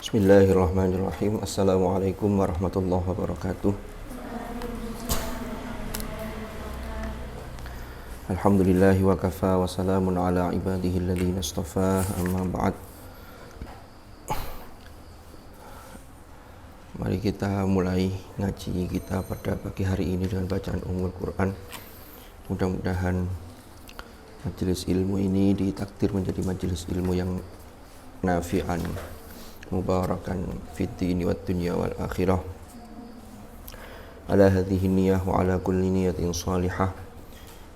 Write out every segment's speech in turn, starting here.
Bismillahirrahmanirrahim. Assalamualaikum warahmatullahi wabarakatuh. Alhamdulillahi wa kafa wa salamun ala ibadihi alladhina istafa, amma ba'd. Mari kita mulai ngaji kita pada pagi hari ini dengan bacaan Ummul Quran. Mudah-mudahan majelis ilmu ini ditakdir menjadi majelis ilmu yang nafi'an, mubarakan fid dini wad dunya wal akhirah. Ala hadhihi niyyah wa ala kulli niyatin salihah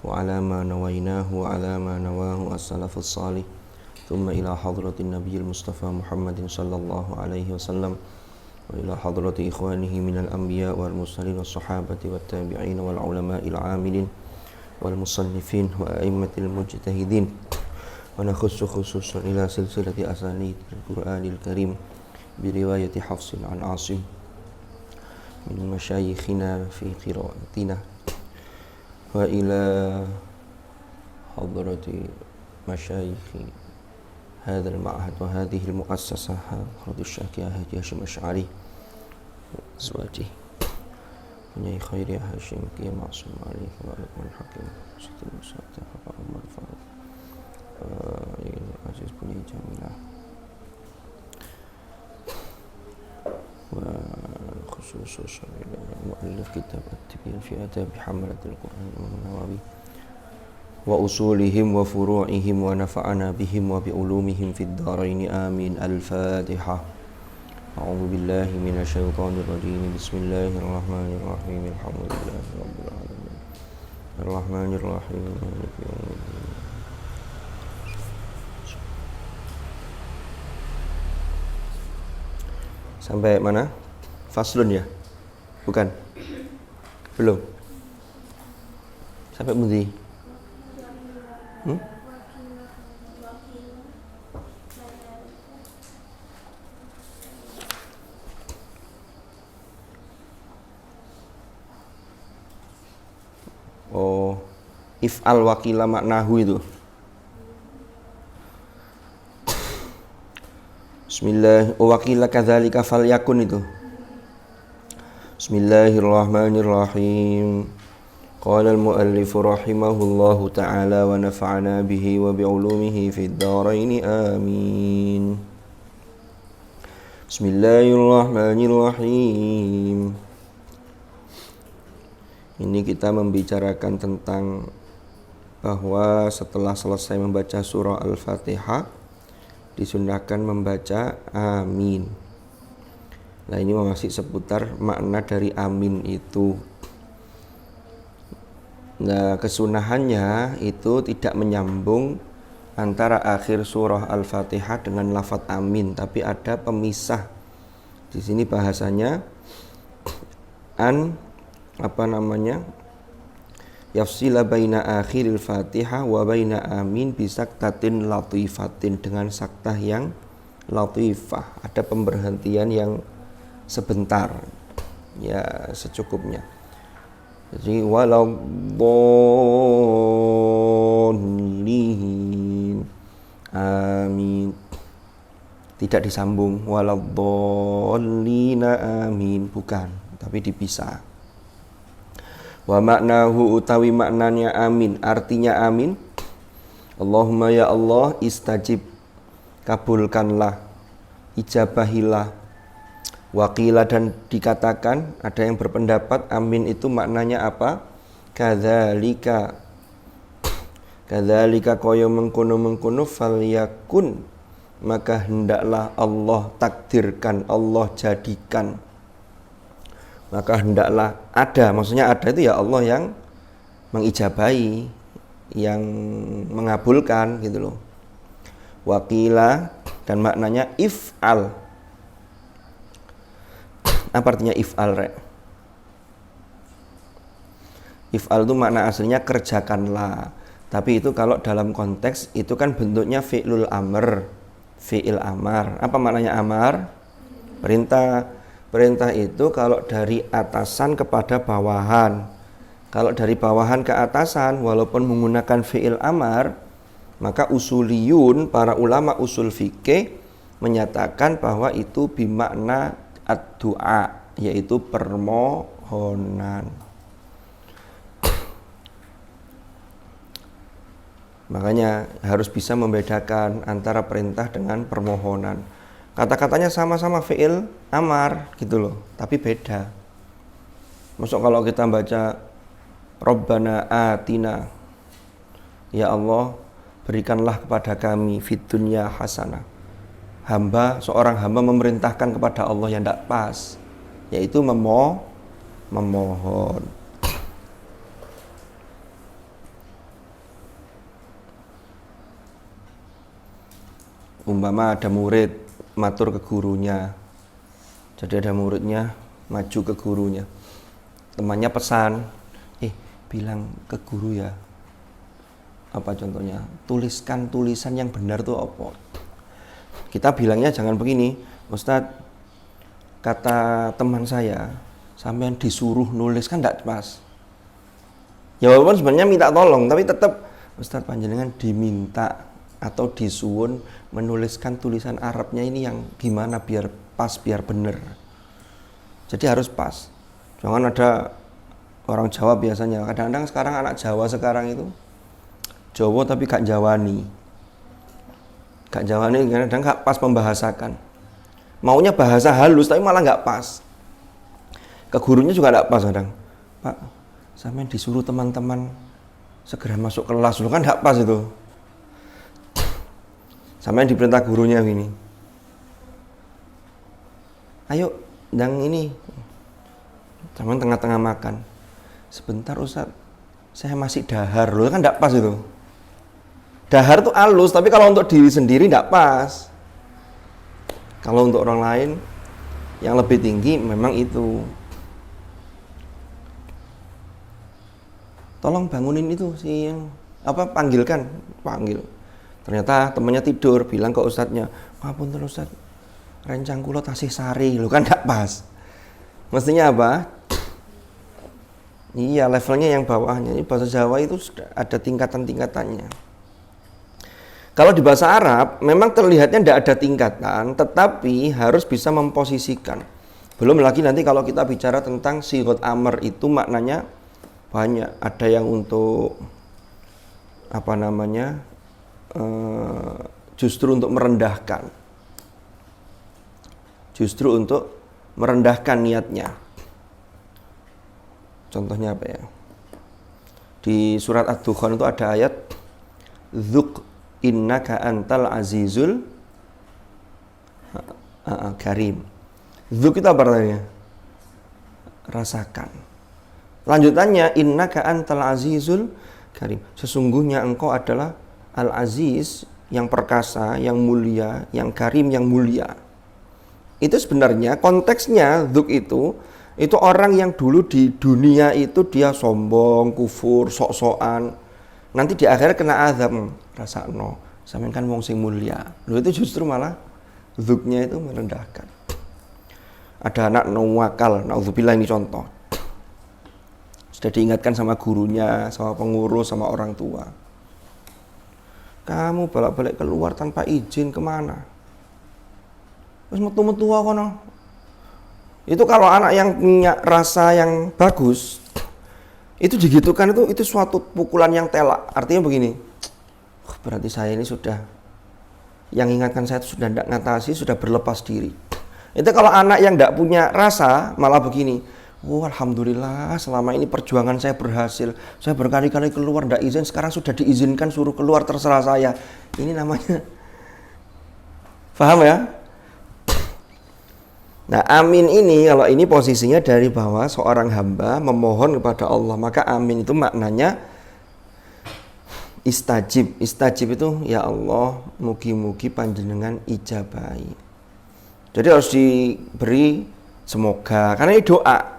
wa ala ma nawainahu wa ala ma nawahu as-salafus salih. Thumma ila hadratin nabiyil mustafa Muhammadin sallallahu alaihi wasallam wa ila hadrati ikhwanihi minal anbiya wal mursalin was sahabati wat tabi'in wal ulama'il 'amilin wal musannifin wa a'immatil mujtahidin. ونخص خصوصا إلى سلسلة أسانيد القرآن الكريم برواية حفص عن عاصم من مشايخنا في قراءتنا وإلى حضرة مشايخ هذا المعهد وهذه المؤسسة حضرة الشيخ هادي هاشم الأشعري وأزواجه بني خير هاشم كي معصوم عليه ولقمان الحكيم ست المساعدة عمر الفاروق العزيز بني جميلة وخصوصا إلى مؤلف كتاب التبيان في آداب حملة القرآن النووي وأصولهم وفروعهم ونفعنا بهم وبعلومهم في الدارين آمين. الفاتحة. أعوذ بالله من الشيطان الرجيم. بسم الله الرحمن الرحيم. الحمد لله رب العالمين الرحمن الرحيم مالك يوم الدين. Sampai mana? Faslun ya? Bukan? Belum? Sampai bundi? Oh, if'al wakila maknahu itu. Bismillah, wakila kadzalika falyakun itu. Bismillahirrahmanirrahim. Qala al-muallif rahimahullahu ta'ala wa nafa'ana bihi wa bi'ulumihi fid dharain amin. Bismillahirrahmanirrahim. Ini kita membicarakan tentang bahwa setelah selesai membaca surah Al-Fatihah disunnahkan membaca amin. Nah, ini masih seputar makna dari amin itu. Nah, kesunahannya itu tidak menyambung antara akhir surah Al-Fatihah dengan lafadz amin, tapi ada pemisah. Di sini bahasanya yafsila baina akhiril Fatihah wa baina amin bisaktatin latifatin, dengan saktah yang latifah, ada pemberhentian yang sebentar, ya secukupnya. Jadi waladhdallin amin, tidak disambung waladhdallina amin, bukan, tapi dipisah. Wa maknahu utawi maknanya amin, artinya amin, Allahumma ya Allah istajib, kabulkanlah, ijabahilah. Waqila, dan dikatakan, ada yang berpendapat amin itu maknanya apa? Kadzalika kaya mengkono falyakun, maka hendaklah Allah takdirkan, Allah jadikan. Maka hendaklah ada, maksudnya ada itu ya Allah yang mengijabahi, yang mengabulkan gitu loh. Waqila, dan maknanya if'al. Apa artinya if'al, Rek? If'al itu makna aslinya kerjakanlah. Tapi itu kalau dalam konteks itu kan bentuknya fi'lul amr, fi'il amar. Apa maknanya amar? Perintah. Perintah itu kalau dari atasan kepada bawahan. Kalau dari bawahan ke atasan, walaupun menggunakan fi'il amar, maka usuliyun, para ulama usul fikih, menyatakan bahwa itu bimakna ad-du'a, yaitu permohonan. Makanya harus bisa membedakan antara perintah dengan permohonan. Kata-katanya sama-sama fi'il amar gitu loh, tapi beda. Masuk kalau kita baca Rabbana atina, ya Allah berikanlah kepada kami fid dunya hasanah. Seorang hamba memerintahkan kepada Allah yang tidak pas, yaitu memohon. Umpama ada murid matur ke gurunya, jadi ada muridnya maju ke gurunya, temannya pesan, bilang ke guru ya, apa contohnya, tuliskan tulisan yang benar tuh apa. Kita bilangnya jangan begini, Ustadz, kata teman saya, sampean disuruh nulis kan tidak pas. Ya walaupun sebenarnya minta tolong, tapi tetap Ustadz panjenengan diminta atau disuwun menuliskan tulisan Arabnya ini yang gimana biar pas, biar benar. Jadi harus pas. Jangan ada orang Jawa biasanya, kadang-kadang sekarang anak Jawa sekarang itu Jawa tapi gak Jawani. Gak Jawani kadang-kadang gak pas membahasakan. Maunya bahasa halus tapi malah gak pas. Ke gurunya juga gak pas kadang. Pak, sampai disuruh teman-teman segera masuk kelas, lu kan gak pas itu. Sampai diperintah gurunya gini, ayo yang ini, sampai tengah-tengah makan, sebentar Ustadz, saya masih dahar, loh kan tidak pas itu. Dahar itu halus, tapi kalau untuk diri sendiri tidak pas. Kalau untuk orang lain yang lebih tinggi memang itu. Tolong bangunin itu si yang panggil. Ternyata temannya tidur, bilang ke ustadznya, ngapunten Ustadz, rencang kula tasih sari, lo kan gak pas. Mestinya apa? Iya, levelnya yang bawahnya. Ini bahasa Jawa itu sudah ada tingkatan-tingkatannya. Kalau di bahasa Arab memang terlihatnya tidak ada tingkatan, tetapi harus bisa memposisikan. Belum lagi nanti kalau kita bicara tentang sighat amr itu maknanya banyak. Ada yang untuk justru untuk merendahkan niatnya. Contohnya apa ya? Di surat Ad-Dukhan itu ada ayat Dzuk innaka antal azizul karim. Dzuk itu apa artinya? Rasakan. Lanjutannya innaka antal azizul karim. Sesungguhnya engkau adalah Al-Aziz, yang perkasa, yang mulia, yang karim, yang mulia. Itu sebenarnya konteksnya dzuk itu orang yang dulu di dunia itu dia sombong, kufur, sok-sokan. Nanti di akhir kena azab, rasakno, sampeyan kan wong sing mulia. Loh itu justru malah dzuknya itu merendahkan. Ada anak nawakal, naudzubillah ini contoh. Sudah diingatkan sama gurunya, sama pengurus, sama orang tua. Kamu balik-balik keluar tanpa izin kemana? Terus metu-metu kono. Itu kalau anak yang punya rasa yang bagus, itu digitukan itu suatu pukulan yang telak. Artinya begini, berarti saya ini sudah, yang ingatkan saya itu sudah tidak ngatasi, sudah berlepas diri. Itu kalau anak yang tidak punya rasa malah begini. Alhamdulillah selama ini perjuangan saya berhasil. Saya berkali-kali keluar tidak izin, sekarang sudah diizinkan suruh keluar, terserah saya. Ini namanya, paham ya? Nah amin ini, kalau ini posisinya dari bahwa seorang hamba memohon kepada Allah, maka amin itu maknanya istajib. Istajib itu ya Allah, mugi-mugi panjenengan ijabahi. Jadi harus diberi semoga, karena ini doa.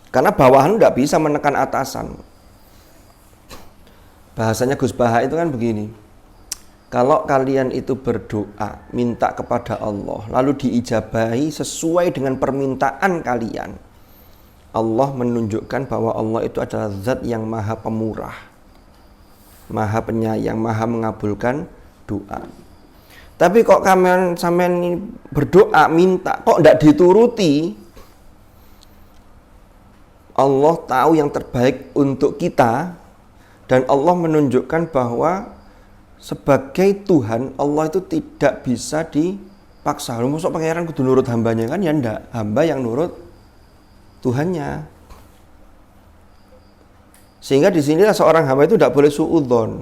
Karena bawahan tidak bisa menekan atasan. Bahasanya Gus Baha itu kan begini, kalau kalian itu berdoa, minta kepada Allah, lalu diijabahi sesuai dengan permintaan kalian, Allah menunjukkan bahwa Allah itu adalah zat yang maha pemurah, maha penyayang, maha mengabulkan doa. Tapi kok sampean ini berdoa minta kok tidak dituruti. Allah tahu yang terbaik untuk kita dan Allah menunjukkan bahwa sebagai Tuhan Allah itu tidak bisa dipaksa. Lu masuk pangeran kudu nurut hambanya kan ya ndak, hamba yang nurut Tuhannya. Sehingga di sinilah seorang hamba itu tidak boleh suudzon.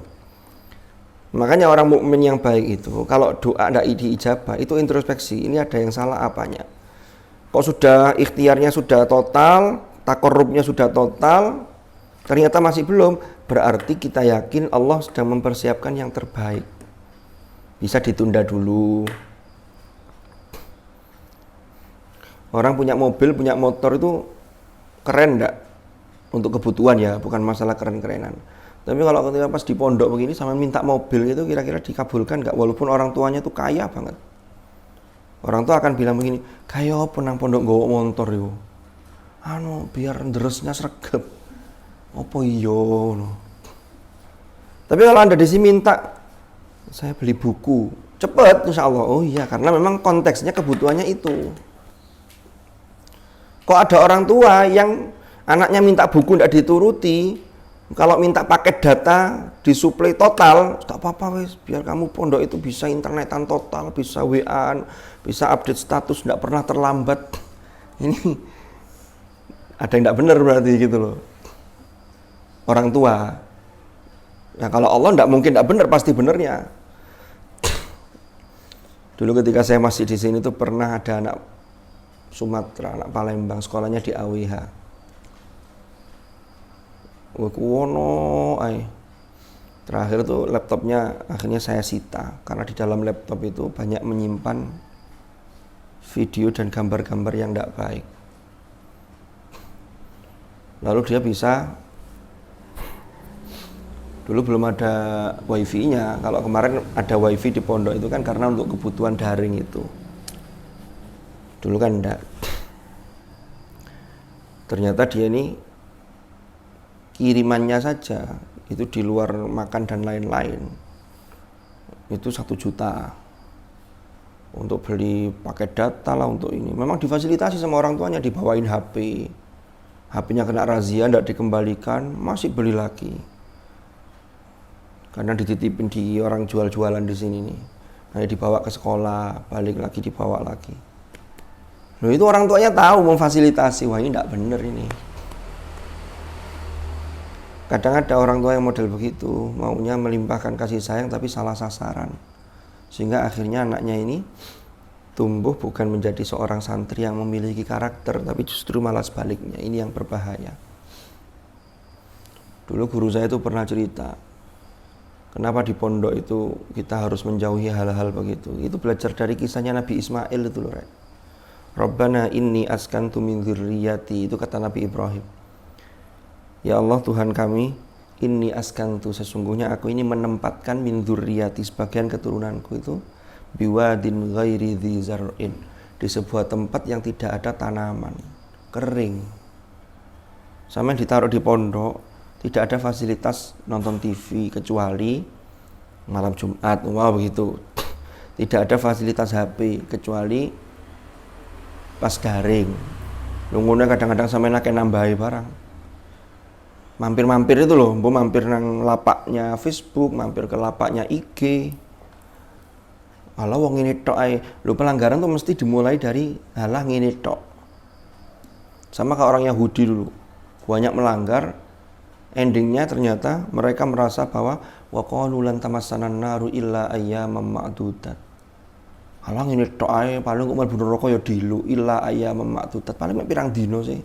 Makanya orang mukmin yang baik itu kalau doa tidak diijabah itu introspeksi, ini ada yang salah apanya. Kok sudah ikhtiarnya sudah total, takorrubnya sudah total, ternyata masih belum, berarti kita yakin Allah sedang mempersiapkan yang terbaik. Bisa ditunda dulu. Orang punya mobil, punya motor itu keren enggak? Untuk kebutuhan ya, bukan masalah keren-kerenan. Tapi kalau ketika pas di pondok begini sama minta mobil itu kira-kira dikabulkan enggak? Walaupun orang tuanya itu kaya banget. Orang tua akan bilang begini, kaya apa nang pondok nggawa motor itu? Biar ndresnya sregep. Apa iya no. Tapi kalau Anda di sini minta saya beli buku, cepet insya Allah. Oh iya, karena memang konteksnya kebutuhannya itu. Kok ada orang tua yang anaknya minta buku tidak dituruti, kalau minta paket data disuplai total, tak apa-apa wes, biar kamu pondok itu bisa internetan total, bisa WA-an, bisa update status, tidak pernah terlambat. Ini ada yang tidak benar berarti gitu loh. Orang tua. Nah kalau Allah tidak mungkin tidak benar, pasti benernya. Dulu ketika saya masih di sini tuh pernah ada anak Sumatera, anak Palembang, sekolahnya di AWH. Terakhir tuh laptopnya akhirnya saya sita karena di dalam laptop itu banyak menyimpan video dan gambar-gambar yang tidak baik. Lalu dia bisa, dulu belum ada wifi-nya. Kalau kemarin ada wifi di pondok itu kan karena untuk kebutuhan daring itu. Dulu kan enggak. Ternyata dia ini kirimannya saja itu di luar makan dan lain-lain itu 1 juta untuk beli paket data lah, untuk ini memang difasilitasi sama orang tuanya, dibawain HP-nya kena razia, tidak dikembalikan, masih beli lagi karena dititipin di orang jual-jualan di sini nih. Nah, dibawa ke sekolah, balik lagi dibawa lagi. Loh, itu orang tuanya tahu memfasilitasi. Wah, ini tidak benar ini. Kadang ada orang tua yang model begitu, maunya melimpahkan kasih sayang tapi salah sasaran. Sehingga akhirnya anaknya ini tumbuh bukan menjadi seorang santri yang memiliki karakter, tapi justru malah sebaliknya. Ini yang berbahaya. Dulu guru saya itu pernah cerita, kenapa di pondok itu kita harus menjauhi hal-hal begitu. Itu belajar dari kisahnya Nabi Ismail itu loh, Rek. Rabbana inni askantu min dzurriyyati, itu kata Nabi Ibrahim. Ya Allah Tuhan kami, inni askantu, sesungguhnya aku ini menempatkan min dzurriyyati, sebagian keturunanku itu biwadin ghairi dzi zar'in, di sebuah tempat yang tidak ada tanaman, kering. Sama ditaruh di pondok, tidak ada fasilitas nonton TV kecuali malam Jumat, begitu. Tidak ada fasilitas HP kecuali pas garing. Lungune kadang-kadang sampe nake nambahi barang. Mampir-mampir itu loh, mampir nang lapaknya Facebook, mampir ke lapaknya IG. Alah wong ngene tok ae. Lho, pelanggaran tuh mesti dimulai dari halah ngene tok. Sama kayak orang Yahudi dulu. Banyak melanggar, endingnya ternyata mereka merasa bahwa wa qalu lan tamassanan naru illa ayyaman ma'dudat. Alah ngene tok ae, paling kok mlebu neraka ya dilu illa ayyaman ma'dudat. Paling mek pirang dino sih.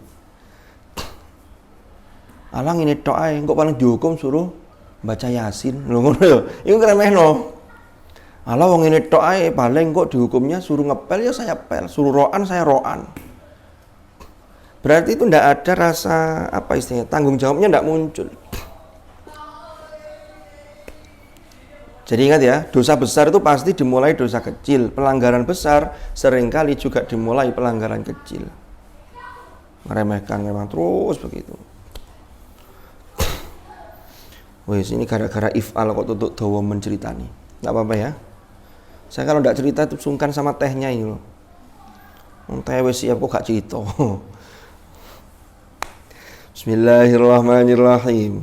Alah ngene tok ae, kok paling dihukum suruh baca Yasin. Lho ngono ya. Iku kremehno. Alah wong ngene tok ae, paling kok dihukumnya suruh ngepel ya saya pel, suruh roan saya roan. Berarti itu ndak ada rasa apa istilahnya, tanggung jawabnya ndak muncul. Jadi ingat ya, dosa besar itu pasti dimulai dosa kecil. Pelanggaran besar seringkali juga dimulai pelanggaran kecil. Meremehkan memang terus begitu. Wes ini gara-gara if'al kok tutuk dawa menceritani. Enggak apa-apa ya. Saya kalau tidak cerita itu sungkan sama tehnya ini loh. Teh wis siap kok gak cerita. Bismillahirrahmanirrahim.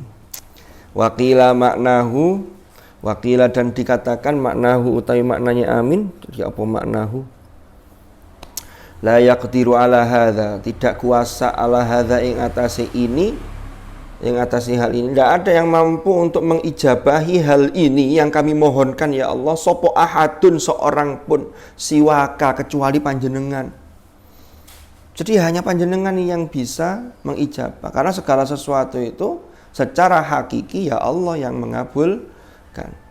Waqila maknahu, waqila dan dikatakan maknahu utawi maknanya amin. Jadi apa maknahu? La yaqdiru ala hadza, tidak kuasa ala hadza ing atase ini, ing atase hal ini. Tidak ada yang mampu untuk mengijabahi hal ini yang kami mohonkan ya Allah, sopo ahadun seorang pun siwaka kecuali panjenengan. Jadi hanya panjenengan yang bisa mengijabah, karena segala sesuatu itu secara hakiki ya Allah yang mengabulkan.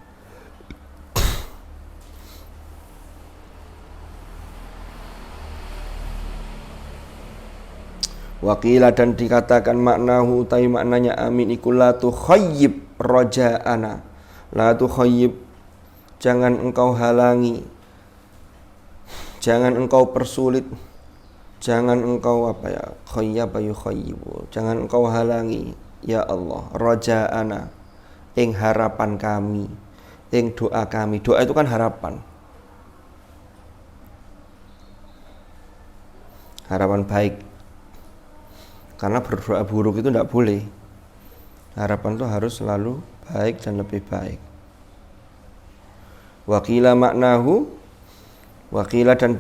Waqila dan dikatakan maknahu utawi maknanya amin iku la tukhayyib raja'ana. La tukhayyib, jangan engkau halangi, jangan engkau persulit, jangan engkau khayyaba yukhayyibu, jangan engkau halangi ya Allah raja'ana ing harapan kami, ing doa kami. Doa itu kan harapan. Harapan baik. Karena berdoa buruk itu tidak boleh. Harapan itu harus selalu baik dan lebih baik. Waqila maknahu, waqila dan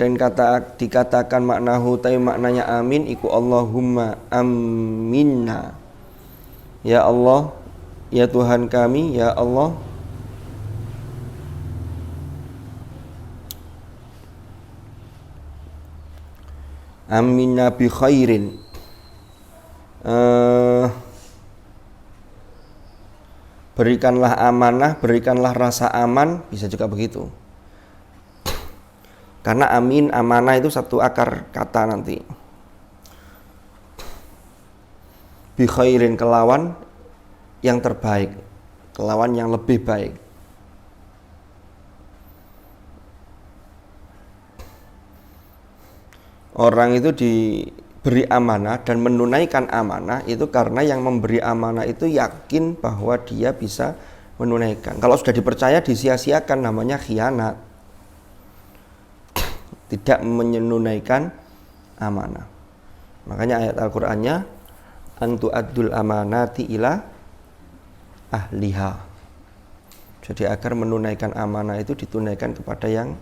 dikatakan maknahu tapi maknanya amin iku Allahumma aminna. Ya Allah, ya Tuhan kami, ya Allah, aminna bi khairin. Berikanlah amanah, berikanlah rasa aman, bisa juga begitu. Karena amin, amanah itu satu akar kata nanti. Bi khairin, kelawan yang terbaik, kelawan yang lebih baik. Orang itu diberi amanah dan menunaikan amanah itu karena yang memberi amanah itu yakin bahwa dia bisa menunaikan. Kalau sudah dipercaya disia-siakan, namanya khianat. Tidak menunaikan amanah. Makanya ayat Al-Qur'annya antu addul amanati ila ahliha. Jadi agar menunaikan amanah itu ditunaikan kepada yang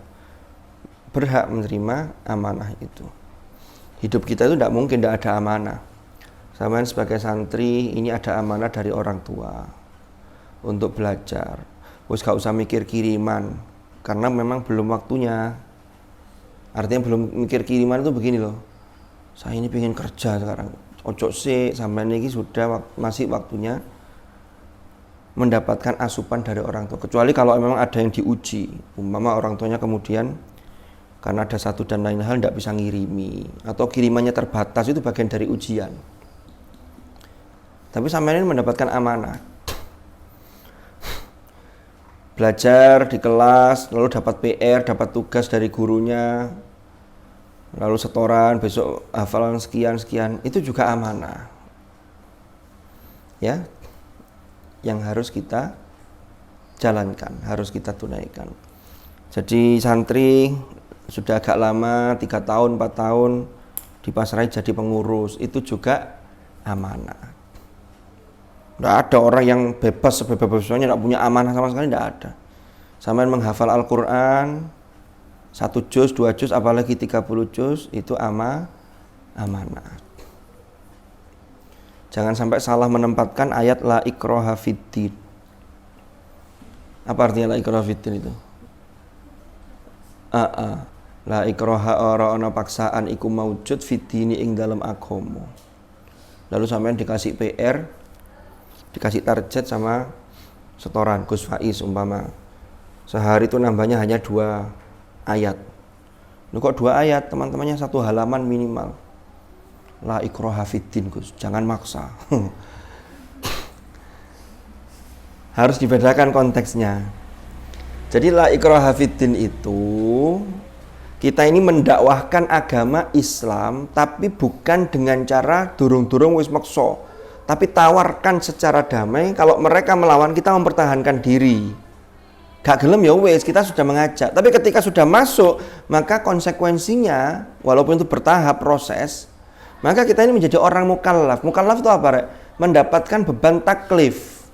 berhak menerima amanah itu. Hidup kita itu tidak mungkin tidak ada amanah. Sampean sebagai santri ini ada amanah dari orang tua untuk belajar. Wes gak usah mikir kiriman karena memang belum waktunya. Artinya belum mikir kiriman itu begini loh. Saya ini pengen kerja sekarang. Ojo sih sampean ini sudah masih waktunya mendapatkan asupan dari orang tua. Kecuali kalau memang ada yang diuji. Umpama orang tuanya kemudian karena ada satu dan lain hal tidak bisa ngirimi atau kirimannya terbatas, itu bagian dari ujian. Tapi sampai ini mendapatkan amanah, belajar di kelas, lalu dapat PR, dapat tugas dari gurunya, lalu setoran, besok hafalan sekian, itu juga amanah. Ya, yang harus kita jalankan, harus kita tunaikan. Jadi santri sudah agak lama, 3 tahun, 4 tahun dipasrai jadi pengurus, itu juga amanah. Tidak ada orang yang bebas sebebas-bebasnya tidak punya amanah sama sekali, tidak ada. Sampai menghafal Al-Quran 1 juz, 2 juz, apalagi 30 juz, itu amanah. Jangan sampai salah menempatkan ayat la ikraha fiddin. Apa artinya la ikraha fiddin itu? La ikraha, ora ana paksaan iku maujud fiddini ing dalam agama. Lalu sampean dikasih PR, dikasih target sama setoran Gus Faiz umpama. Sehari itu nambahnya hanya 2 ayat. Lu kok 2 ayat, teman-temannya 1 halaman minimal. La ikraha fiddin Gus, jangan maksa. Harus dibedakan konteksnya. Jadi la ikraha fiddin itu kita ini mendakwahkan agama Islam, tapi bukan dengan cara durung-durung wis maksa, tapi tawarkan secara damai. Kalau mereka melawan, kita mempertahankan diri. Gak gelem ya wes, kita sudah mengajak. Tapi ketika sudah masuk, maka konsekuensinya walaupun itu bertahap proses, maka kita ini menjadi orang mukallaf. Mukallaf itu apa, Rek? Mendapatkan beban taklif.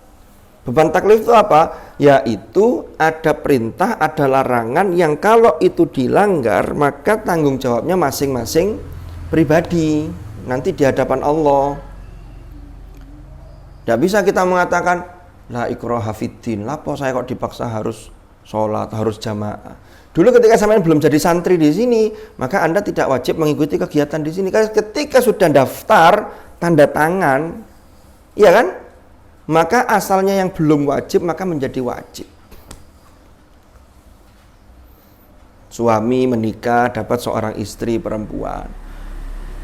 Beban taklif itu apa? Yaitu ada perintah, ada larangan yang kalau itu dilanggar, maka tanggung jawabnya masing-masing pribadi nanti di hadapan Allah. Tidak bisa kita mengatakan la ikraha fiddin, lapo saya kok dipaksa harus sholat, harus jamaah. Dulu ketika sampean belum jadi santri di sini, maka Anda tidak wajib mengikuti kegiatan di sini. Ketika sudah daftar, tanda tangan, iya kan? Maka asalnya yang belum wajib maka menjadi wajib. Suami menikah dapat seorang istri perempuan.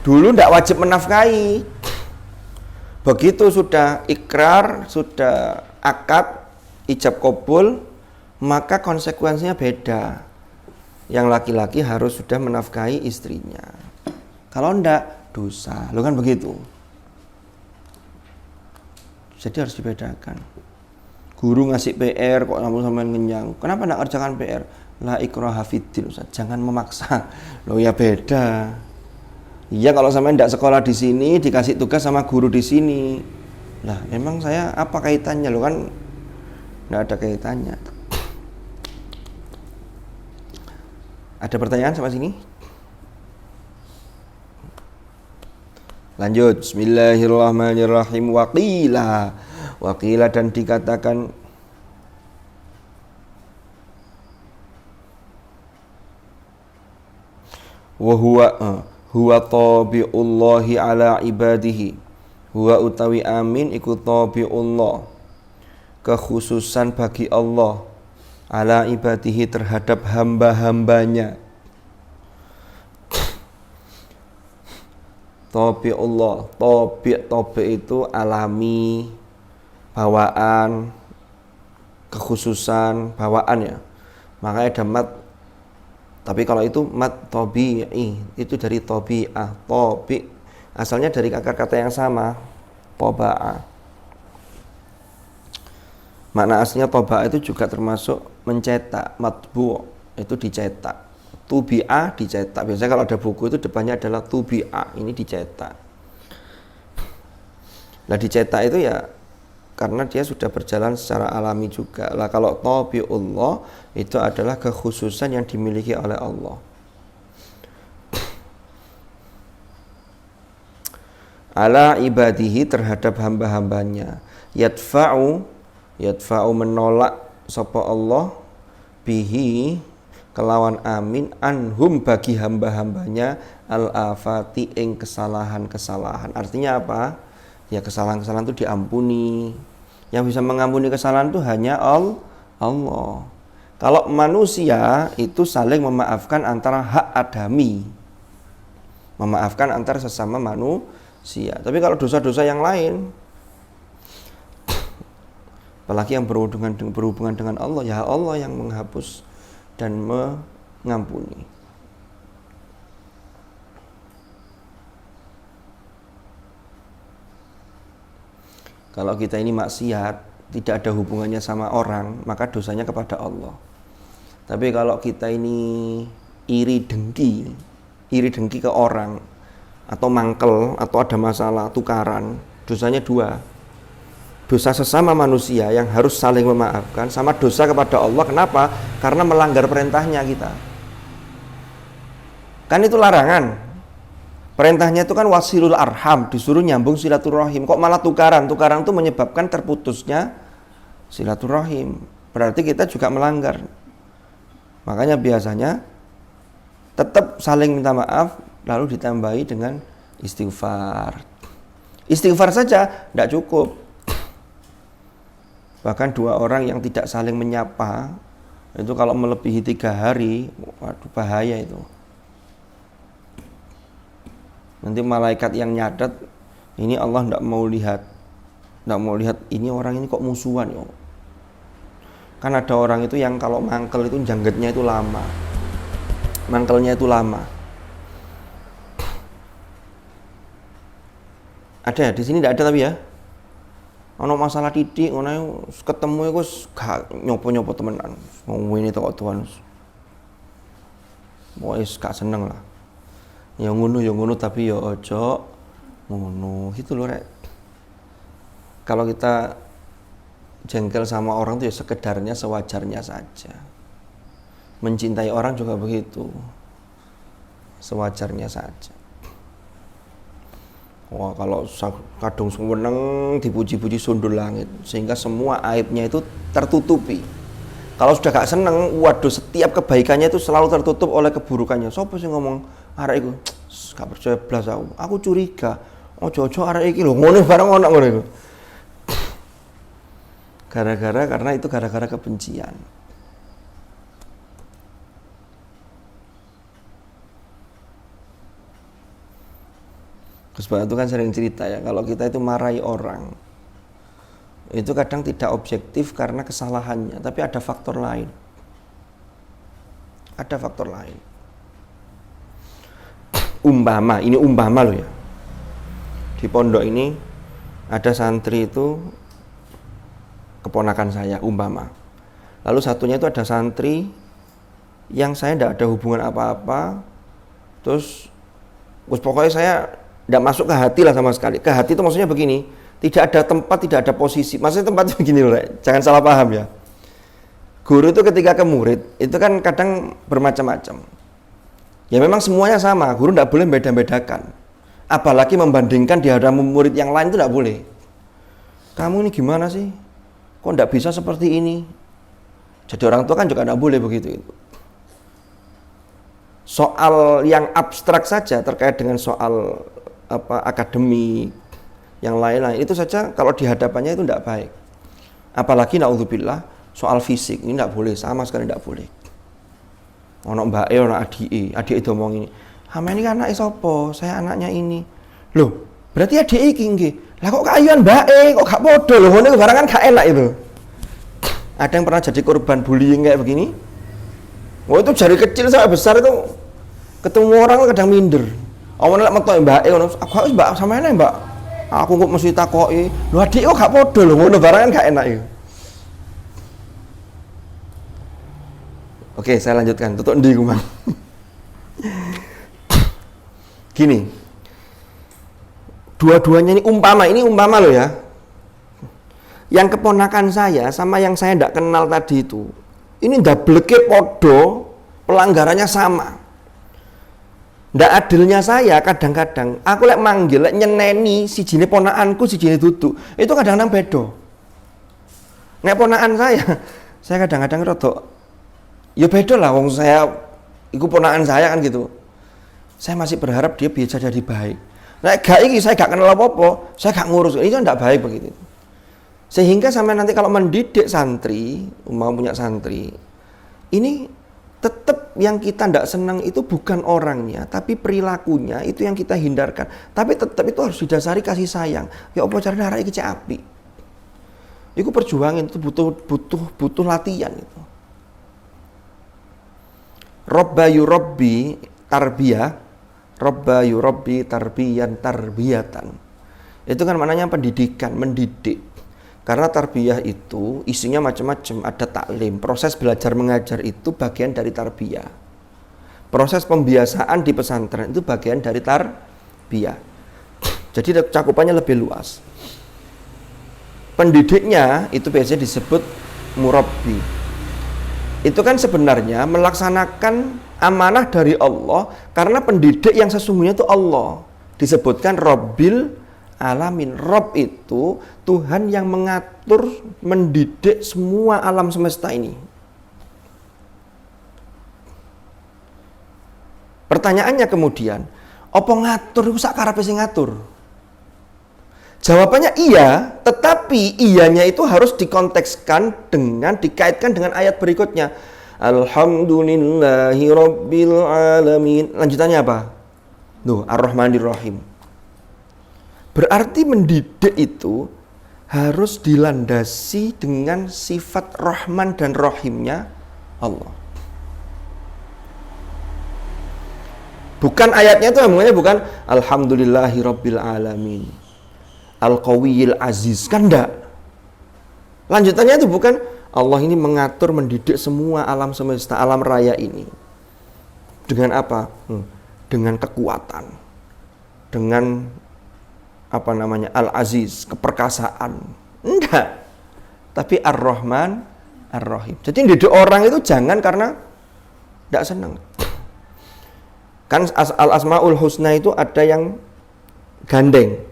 Dulu tidak wajib menafkahi. Begitu sudah ikrar, sudah akad, ijab kabul, maka konsekuensinya beda. Yang laki-laki harus sudah menafkahi istrinya. Kalau enggak, dosa. Lo kan begitu. Jadi harus dibedakan. Guru ngasih PR kok kamu sampean ngenyang. Kenapa enggak kerjakan PR? La ikraha fiddin, Ustaz. Jangan memaksa. Loh ya beda. Iya kalau sampean enggak sekolah di sini, dikasih tugas sama guru di sini. Lah, emang saya apa kaitannya? Lo kan enggak ada kaitannya. Ada pertanyaan sampai sini? Lanjut. Bismillahirrahmanirrahim. Waqila dan dikatakan wa huwa tabi'ullahi ala ibadihi. Huwa utawi amin iku tabi'ullah, kekhususan bagi Allah, ala ibadihi terhadap hamba-hambanya. Tabi'ullah, tabi' itu alami, bawaan, kekhususan, bawaan ya. Makanya ada mat. Tapi kalau itu mat tabi'i, itu dari tabi'ah. Tabi' asalnya dari akar kata yang sama, taba'a. Makna aslinya taba'a itu juga termasuk mencetak, matbu' itu dicetak. Tubi'ah dicetak. Biasanya kalau ada buku itu depannya adalah tubi'ah, ini dicetak. Nah dicetak itu ya karena dia sudah berjalan secara alami juga. Lah kalau tabi'ullah itu adalah kekhususan yang dimiliki oleh Allah. Ala ibadihi terhadap hamba-hambanya. Yadfa'u menolak sapa Allah bihi kelawan amin anhum bagi hamba-hambanya al-afati ing kesalahan-kesalahan. Artinya apa? Ya kesalahan-kesalahan itu diampuni. Yang bisa mengampuni kesalahan itu hanya Allah. Kalau manusia itu saling memaafkan antara hak adami, memaafkan antar sesama manusia. Tapi kalau dosa-dosa yang lain, apalagi yang berhubungan dengan Allah, ya Allah yang menghapus dan mengampuni. Kalau kita ini maksiat, tidak ada hubungannya sama orang, maka dosanya kepada Allah. Tapi kalau kita ini iri dengki ke orang, atau mangkel, atau ada masalah, tukaran, dosanya dua. Dosa sesama manusia yang harus saling memaafkan, sama dosa kepada Allah. Kenapa? Karena melanggar perintahnya kita. Kan itu larangan. Perintahnya itu kan wasilul arham, disuruh nyambung silaturahim. Kok malah tukaran? Tukaran itu menyebabkan terputusnya silaturahim. Berarti kita juga melanggar. Makanya biasanya tetap saling minta maaf, lalu ditambahi dengan istighfar. Istighfar saja tidak cukup. Bahkan dua orang yang tidak saling menyapa, itu kalau melebihi 3 hari, waduh bahaya itu. Nanti malaikat yang nyatet, ini Allah tidak mau lihat ini orang ini kok musuhan ya. Kan ada orang itu yang kalau mangkel itu janggetnya itu lama, mangkelnya itu lama. Ada di sini tidak ada tapi ya. Ana masalah titik ngono ketemu iku gak nyopo-nyopo temenan. Wong ini tok Tuhan. Wis gak seneng lah. Ya ngono tapi ya aja ngono. Gitu loh rek. Kalau kita jengkel sama orang tuh ya sekedarnya sewajarnya saja. Mencintai orang juga begitu. Sewajarnya saja. Wah, kalau kadung seneng dipuji-puji sundul langit sehingga semua aibnya itu tertutupi. Kalau sudah gak seneng, waduh setiap kebaikannya itu selalu tertutup oleh keburukannya. Sopo sih ngomong arek iku? Gak percaya blas aku. Aku curiga. Ojo-ojo arek iki lho ngono bareng ono ngono iku. Karena itu gara-gara kebencian. Gus Bak itu kan sering cerita ya, kalau kita itu marahi orang, itu kadang tidak objektif karena kesalahannya, tapi ada faktor lain. Ada faktor lain. Ini umpama loh ya. Di pondok ini ada santri itu keponakan saya, umpama. Lalu satunya itu ada santri yang saya tidak ada hubungan apa-apa, terus pokoknya saya tidak masuk ke hati lah sama sekali. Ke hati itu maksudnya begini, tidak ada tempat, tidak ada posisi. Maksudnya tempat begini loh, jangan salah paham ya. Guru itu ketika ke murid, itu kan kadang bermacam-macam. Ya memang semuanya sama, guru tidak boleh beda-bedakan. Apalagi membandingkan di hadapan murid yang lain itu tidak boleh. Kamu ini gimana sih? Kok tidak bisa seperti ini? Jadi orang tua kan juga tidak boleh begitu itu. Soal yang abstrak saja terkait dengan soal akademik yang lain-lain itu saja kalau di hadapannya itu tidak baik. Apalagi naudzubillah soal fisik ini tidak boleh, sama sekali tidak boleh. Ono mbake ono adike itu ngomong ini. "Hama ini kan anake sapa? Saya anaknya ini." Loh, berarti adike iki nggih. Lah kok kayuan mbake kok gak podo lho, ngene barang kan gak enak itu. Ada yang pernah jadi korban bullying kayak begini? Oh itu dari kecil sampai besar itu ketemu orang kadang minder. Awalnya lek metu mbake ngono, aku wis mbak sampeyan mbak. Aku kok mesti takoki, lho adik kok gak podo lho, ngono barang kan gak enak itu. Oke, saya lanjutkan. Tutuk endi ku, Mang? Gini. Dua-duanya ini umpama loh ya. Yang keponakan saya sama yang saya tidak kenal tadi itu, ini ndableke podo, pelanggarannya sama. Ndak adilnya saya kadang-kadang aku lek manggil lek nyeneni sijine ponakanku sijine duduk itu kadang-kadang bedo. Nek ponakan saya kadang-kadang rada ya beda lah wong saya iku ponakan saya kan gitu. Saya masih berharap dia bisa jadi baik. Nek gak iki saya gak kenal apa-apa, saya gak ngurus. Itu ndak baik begitu. Sehingga sampai nanti kalau mendidik santri, mau punya santri, ini tetap yang kita tidak senang itu bukan orangnya, tapi perilakunya itu yang kita hindarkan. Tapi tetap itu harus didasari kasih sayang. Ya apa caranya arek iki cek apik. Iku perjuangan itu butuh latihan itu. Robba yurabbi tarbiyah, robba yurabbi tarbiyan tarbiyatan. Itu kan maknanya pendidikan, mendidik. Karena tarbiyah itu isinya macam-macam, ada taklim, proses belajar mengajar itu bagian dari tarbiyah. Proses pembiasaan di pesantren itu bagian dari tarbiyah. Jadi cakupannya lebih luas. Pendidiknya itu biasanya disebut murabbi. Itu kan sebenarnya melaksanakan amanah dari Allah, karena pendidik yang sesungguhnya itu Allah. Disebutkan Rabbil Alamin. Rob itu Tuhan yang mengatur, mendidik semua alam semesta ini. Pertanyaannya kemudian, apa ngatur itu sak karepe sing ngatur? Jawabannya iya, tetapi iyanya itu harus dikontekskan dengan dikaitkan dengan ayat berikutnya. Alhamdulillahi Rabbil Alamin. Lanjutannya apa? Nuh, Ar-Rahmanir Rahim. Berarti mendidik itu harus dilandasi dengan sifat Rahman dan Rahimnya Allah. Bukan ayatnya itu namanya bukan Alhamdulillahi Rabbil Alamin, Al-Qawiyil Aziz, kan enggak. Lanjutannya itu bukan Allah ini mengatur, mendidik semua alam semesta, alam raya ini. Dengan apa? Dengan kekuatan. Dengan Al-Aziz, keperkasaan. Enggak. Tapi Ar-Rahman, Ar-Rahim. Jadi mendidik orang itu jangan karena tidak senang. Kan Al-Asmaul Husna itu ada yang gandeng.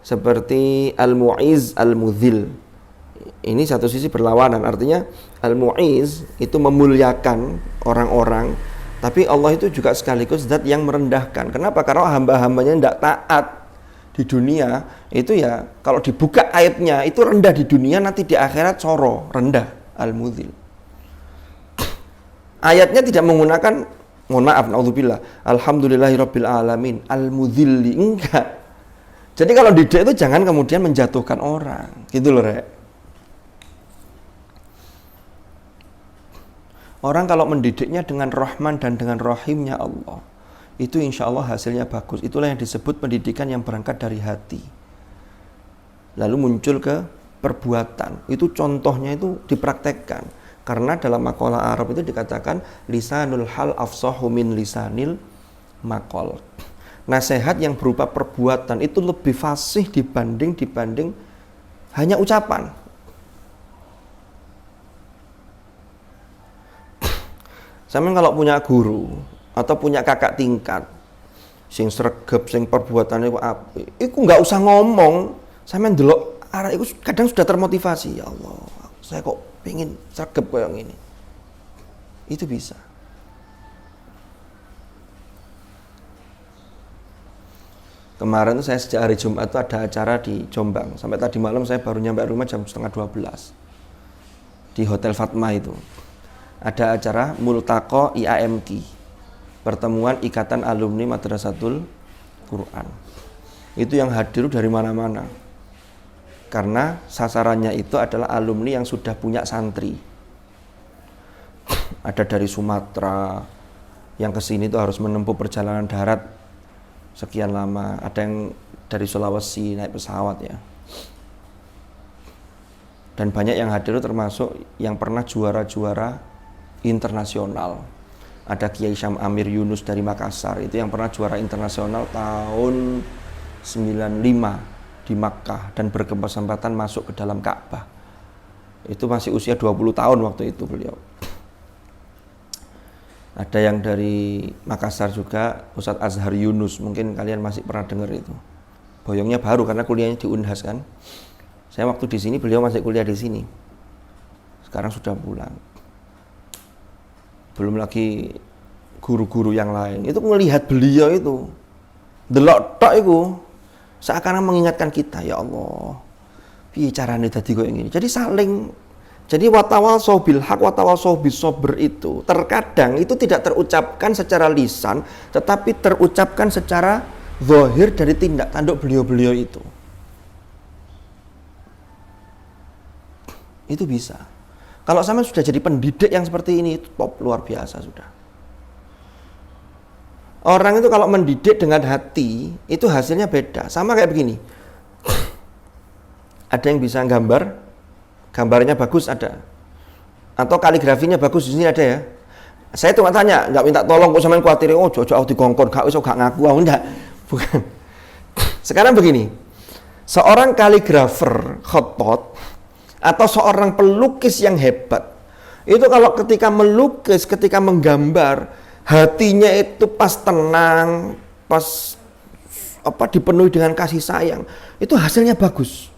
Seperti Al-Mu'iz, Al-Mudhil. Ini satu sisi berlawanan. Artinya Al-Mu'iz itu memuliakan orang-orang. Tapi Allah itu juga sekaligus zat yang merendahkan. Kenapa? Karena hamba-hambanya tidak taat di dunia. Itu ya kalau dibuka aibnya itu rendah di dunia, nanti di akhirat soro, rendah. Al-Mudhil. Ayatnya tidak menggunakan, mohon maaf, naudzubillah, alhamdulillahirabbil alamin, al-mudhilli, enggak. Jadi kalau didik itu jangan kemudian menjatuhkan orang, gitu loh, Rek. Orang kalau mendidiknya dengan Rahman dan dengan Rahimnya Allah, itu insya Allah hasilnya bagus. Itulah yang disebut pendidikan yang berangkat dari hati. Lalu muncul ke perbuatan. Itu contohnya itu dipraktekkan. Karena dalam makalah Arab itu dikatakan lisanul hal afsahu min lisanil maqal. Nasihat yang berupa perbuatan itu lebih fasih dibanding hanya ucapan. Sampeyan kalau punya guru atau punya kakak tingkat sing sregep, sing perbuatane apik, iku enggak usah ngomong, sampeyan ndelok arek iku kadang sudah termotivasi, ya Allah, saya kok pengen sregep kayak gini. Itu bisa. Kemarin tuh saya sejak hari Jumat tuh ada acara di Jombang. Sampai tadi malam saya baru nyampe rumah jam 11:30 di Hotel Fatma itu. Ada acara Multaqo IAMQ, pertemuan Ikatan Alumni Madrasatul Quran. Itu yang hadir dari mana-mana. Karena sasarannya itu adalah alumni yang sudah punya santri. Ada dari Sumatera, yang kesini tuh harus menempuh perjalanan darat sekian lama. Ada yang dari Sulawesi naik pesawat ya. Dan banyak yang hadir termasuk yang pernah juara-juara internasional. Ada Kiai Syam Amir Yunus dari Makassar, itu yang pernah juara internasional tahun 95 di Makkah dan berkesempatan masuk ke dalam Ka'bah. Itu masih usia 20 tahun waktu itu beliau. Ada yang dari Makassar juga, Ustadz Azhar Yunus, mungkin kalian masih pernah dengar itu. Boyongnya baru karena kuliahnya di Unhas kan. Saya waktu di sini, beliau masih kuliah di sini. Sekarang sudah pulang. Belum lagi guru-guru yang lain. Itu melihat beliau itu, delok tok itu, seakan mengingatkan kita, ya Allah, piye carane dadi koyo ngene. Jadi jadi watawasau bil haq watawasau bis sabr itu terkadang itu tidak terucapkan secara lisan, tetapi terucapkan secara zahir dari tindak tanduk beliau-beliau itu. Itu bisa. Kalau sama sudah jadi pendidik yang seperti ini, itu top, luar biasa sudah. Orang itu kalau mendidik dengan hati, itu hasilnya beda. Sama kayak begini. Ada yang bisa gambar, gambarnya bagus ada. Atau kaligrafinya bagus, di sini ada ya. Saya tuh tanya, nggak minta tolong, kok sampean kuatir, oh jauh-jauh dikongkon, gak ngaku, enggak. Bukan. Sekarang begini. Seorang kaligrafer khatot atau seorang pelukis yang hebat, itu kalau ketika melukis, ketika menggambar, hatinya itu pas tenang, pas dipenuhi dengan kasih sayang, itu hasilnya bagus.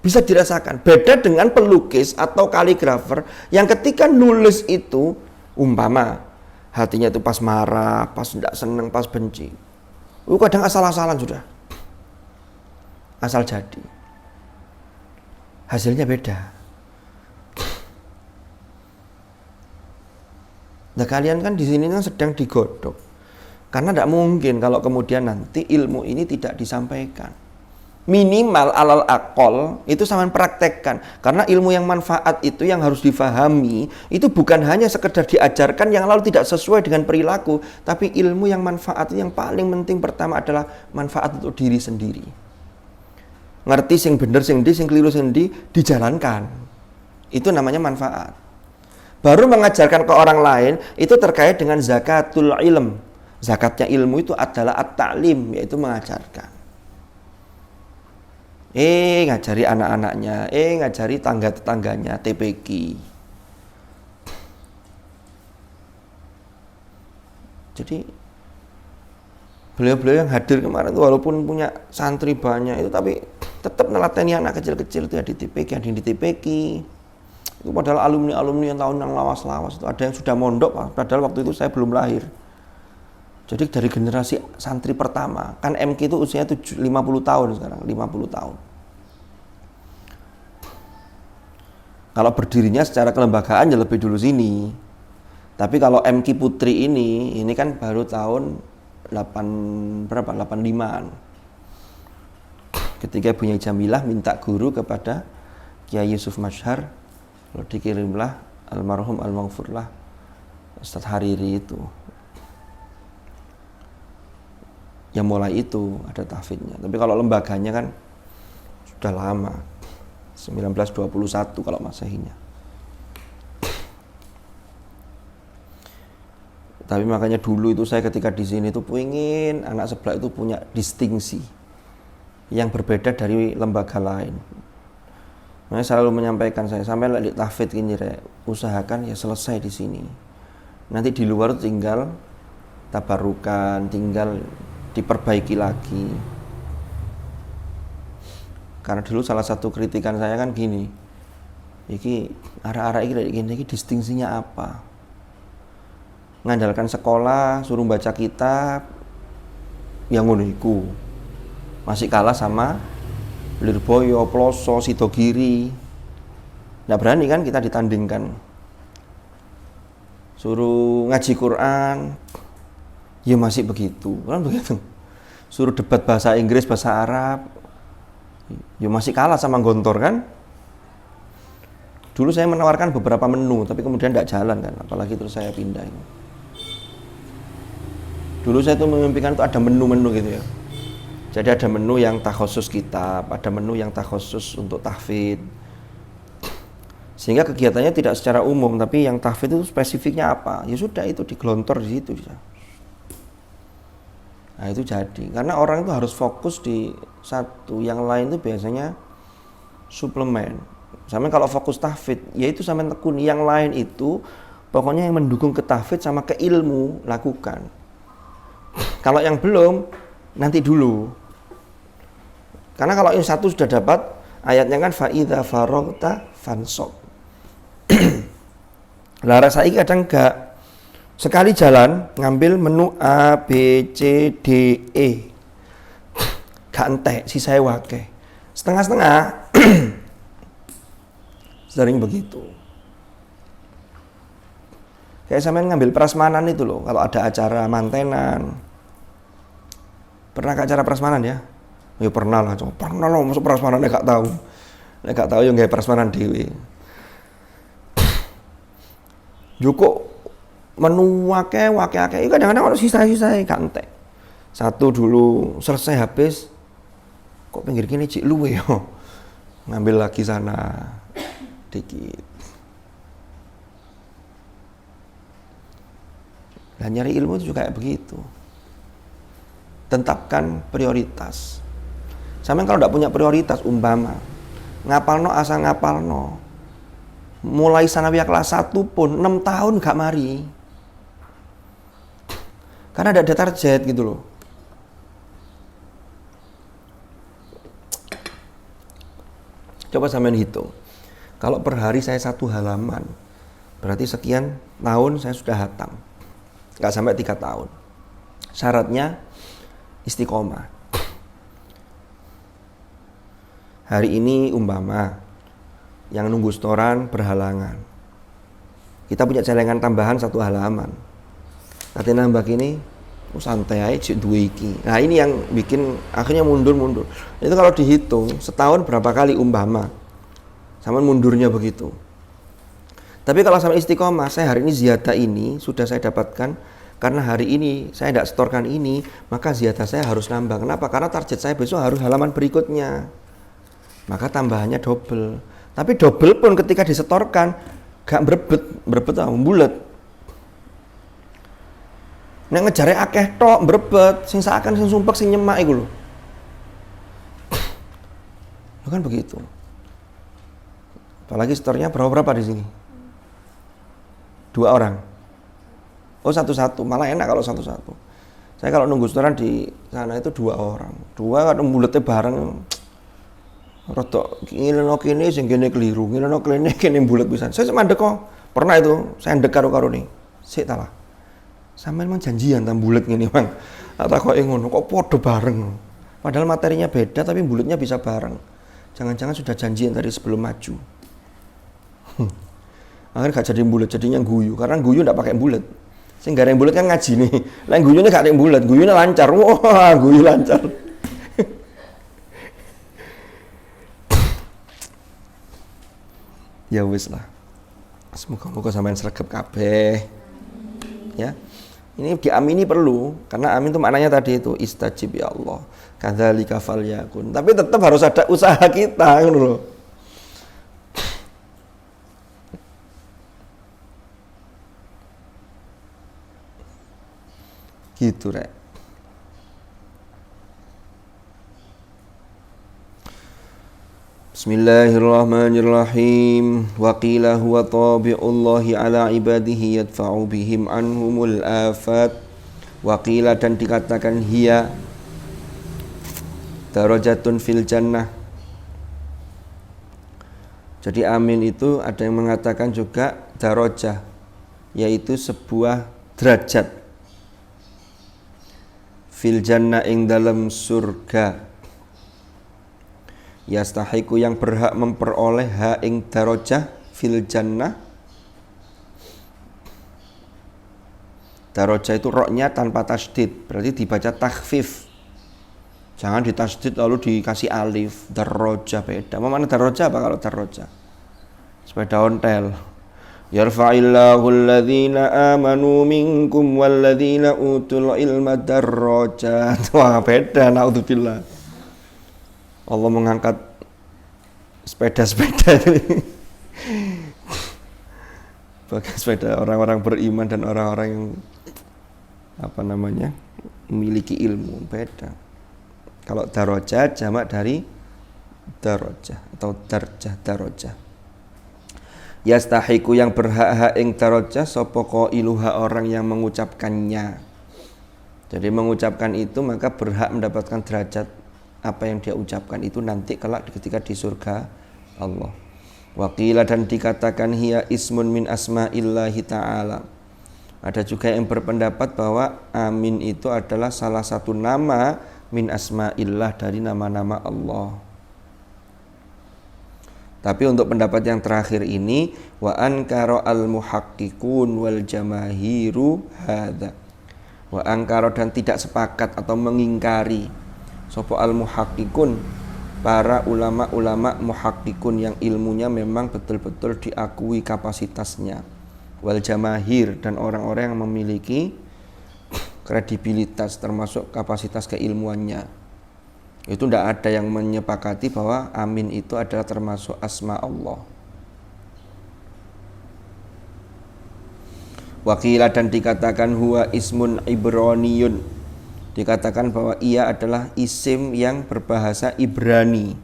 Bisa dirasakan. Beda dengan pelukis atau kaligrafer yang ketika nulis itu, umpama hatinya itu pas marah, pas tidak senang, pas benci, itu kadang asal-asalan sudah. Asal jadi. Hasilnya beda. Nah kalian kan di sini kan sedang digodok. Karena tidak mungkin kalau kemudian nanti ilmu ini tidak disampaikan. Minimal alal aqol itu sama praktekkan. Karena ilmu yang manfaat itu yang harus difahami, itu bukan hanya sekedar diajarkan yang lalu tidak sesuai dengan perilaku, tapi ilmu yang manfaat yang paling penting pertama adalah manfaat untuk diri sendiri. ngerti sing bener sing ndi, sing keliru sing ndi, dijalankan. Itu namanya manfaat. Baru mengajarkan ke orang lain itu terkait dengan zakatul ilm. Zakatnya ilmu itu adalah at-ta'lim, yaitu mengajarkan. Ngajari anak-anaknya, ngajari tangga-tetangganya, TPQ. Jadi beliau-beliau yang hadir kemarin itu walaupun punya santri banyak itu, tapi tetap nelateni anak kecil-kecil itu ya di TPQ, ada yang di TPQ. Itu padahal alumni-alumni yang tahun yang lawas-lawas itu ada yang sudah mondok, padahal waktu itu saya belum lahir. Jadi dari generasi santri pertama, kan MK itu usianya 50 tahun sekarang, 50 tahun. Kalau berdirinya secara kelembagaan ya lebih dulu sini. Tapi kalau MK Putri ini kan baru tahun 85-an. Ketika Ibunya Jamilah minta guru kepada Kiai Yusuf Mashhar, lalu dikirimlah almarhum al-maghfurlah Ustadz Hariri itu. Ya mulai itu ada tahfidnya. Tapi kalau lembaganya kan sudah lama, 1921 kalau Masehinya. Tapi makanya dulu itu saya ketika di sini itu pengen anak sebelah itu punya distingsi yang berbeda dari lembaga lain. Saya selalu menyampaikan saya sampai di tahfidz ini usahakan ya selesai di sini. Nanti di luar tinggal tabarukan, tinggal diperbaiki lagi. Karena dulu salah satu kritikan saya kan gini, iki arah-arah iki distingsinya apa? Ngandalkan sekolah, suruh baca kitab, yang ngono iku masih kalah sama Lirboyo, Ploso, Sidogiri. Nggak berani kan kita ditandingkan. Suruh ngaji Quran, ya masih begitu, kan begitu. Suruh debat bahasa Inggris, bahasa Arab, ya masih kalah sama Gontor kan. Dulu saya menawarkan beberapa menu, tapi kemudian tidak jalan kan, apalagi terus saya pindah. Dulu saya tuh memimpikan tuh ada menu-menu gitu ya. Jadi ada menu yang takhusus kitab, ada menu yang takhusus untuk tahfidz. Sehingga kegiatannya tidak secara umum, tapi yang tahfidz itu spesifiknya apa? Ya sudah itu digelontor di situ. Nah itu jadi, karena orang itu harus fokus di satu, yang lain itu biasanya suplemen. Sampai kalau fokus tahfidz, ya itu sampai tekuni. Yang lain itu pokoknya yang mendukung ke tahfidz sama ke ilmu lakukan. Kalau yang belum, nanti dulu. Karena kalau yang satu sudah dapat, ayatnya kan fa'idha farogta fansok. Lah saiki kadang enggak. Sekali jalan, ngambil menu A, B, C, D, E. Gak entek, sisanya wakeh. Setengah-setengah. Sering begitu. Kayak sampean ngambil prasmanan itu loh, kalau ada acara mantenan. Pernah ke acara prasmanan ya? Ya pernah lah, pernah loh, masuk prasmanan gak tahu. Gak tahu yang gak prasmanan dewe. Joko menu wake, itu kadang-kadang ada sisa-sisa gak entek. Satu dulu selesai habis, kok pinggir gini cik luwe yo. Ngambil lagi sana dikit. Dan nyari ilmu itu juga kayak begitu. Tetapkan prioritas. Sampai kalau tidak punya prioritas, umpama ngapalno asa ngapalno, mulai sanawiyah kelas 1 pun 6 tahun gak mari. Karena ada target gitu loh. Coba sampean hitung. Kalau per hari saya 1 halaman, berarti sekian tahun saya sudah hatam. Gak sampai 3 tahun. Syaratnya istiqomah. Hari ini umpama yang nunggu setoran berhalangan. Kita punya celengan tambahan 1 halaman. Nanti nambah gini, santai aja duwe iki. Nah ini yang bikin akhirnya mundur. Itu kalau dihitung setahun berapa kali umpama, sama mundurnya begitu. Tapi kalau sama istiqomah, saya hari ini ziyadah ini sudah saya dapatkan karena hari ini saya tidak setorkan ini, maka ziyadah saya harus nambah. Kenapa? Karena target saya besok harus halaman berikutnya. maka tambahannya double. Tapi double pun ketika disetorkan gak berebet bulet. Nek ngejare akeh tok berebet, sing seakan sing sumpek sing nyemak iku lho. Kan begitu. Apalagi setornya berapa di sini? 2 orang. Oh, satu-satu, malah enak kalau satu-satu. Saya kalau nunggu setoran di sana itu 2 orang. 2 kan buletnya bareng. Rodok ngileno kene sing kene keliru, ngileno kene bulet pisan. Saya mandek kok. Pernah itu saya ndek karo nih. Sik ta lah. Sampeyan memang janjian ta bulet ngene, Bang. Takoke ngono, kok padha bareng. Padahal materinya beda tapi buletnya bisa bareng. Jangan-jangan sudah janjian tadi sebelum maju. Akhirnya gak jadi bulet, jadinya guyu. Karena guyu ndak pakai bulet. Sing gak ada yang bulet kan ngaji nih. Lah guyune gak ada yang bulet, guyune lancar. Wah, guyu lancar. Ya wis lah. Semoga sampean sregep kabeh. Ya. Ini diamini perlu, karena amin itu maknanya tadi itu istajib ya Allah. Kadzalika falyakun. Tapi tetap harus ada usaha kita ngono lho. Gitu rek. Bismillahirrahmanirrahim. Wa qila huwa tabi'ullahi ala ibadihi yadfa'u bihim anhumul afat. Wa qila dan dikatakan hiya darajatun fil jannah. Jadi amin itu ada yang mengatakan juga darajah, yaitu sebuah derajat fil jannah ing dalam surga. Yastahiku yang berhak memperoleh ha ing darajah fil jannah. Darajah itu roknya tanpa tasdid, berarti dibaca takhfif. Jangan ditasdid lalu dikasih alif. Darajah beda. Mana darajah apa kalau darajah? Sepeda ontel. Yarfa'illahu alladhina amanu minkum walladhina utul ilma darajat. Wah, beda, naudzubillah. Allah mengangkat sepeda-sepeda bagi sepeda orang-orang beriman dan orang-orang yang memiliki ilmu. Beda. Kalau darajat jamak dari darajah atau darjah darajah. Yastahiku yang berhak ing darajah sapa qailuha orang yang mengucapkannya. Jadi mengucapkan itu maka berhak mendapatkan derajat apa yang dia ucapkan itu nanti kelak ketika di surga Allah. Waqila dan dikatakan hiya ismun min asma'illahi ta'ala. Ada juga yang berpendapat bahwa amin itu adalah salah satu nama min asma'illah dari nama-nama Allah. Tapi untuk pendapat yang terakhir ini wa ankara al-muhaqqiqun wal jamahiru hadza. Wa ankara dan tidak sepakat atau mengingkari sapa al-muhaqqiqun, para ulama-ulama muhaqqiqun yang ilmunya memang betul-betul diakui kapasitasnya, wal jamahir dan orang-orang yang memiliki kredibilitas termasuk kapasitas keilmuannya. Itu tidak ada yang menyepakati bahwa amin itu adalah termasuk asma Allah. Wakila dan dikatakan huwa ismun ibroniyun, dikatakan bahwa ia adalah isim yang berbahasa Ibrani,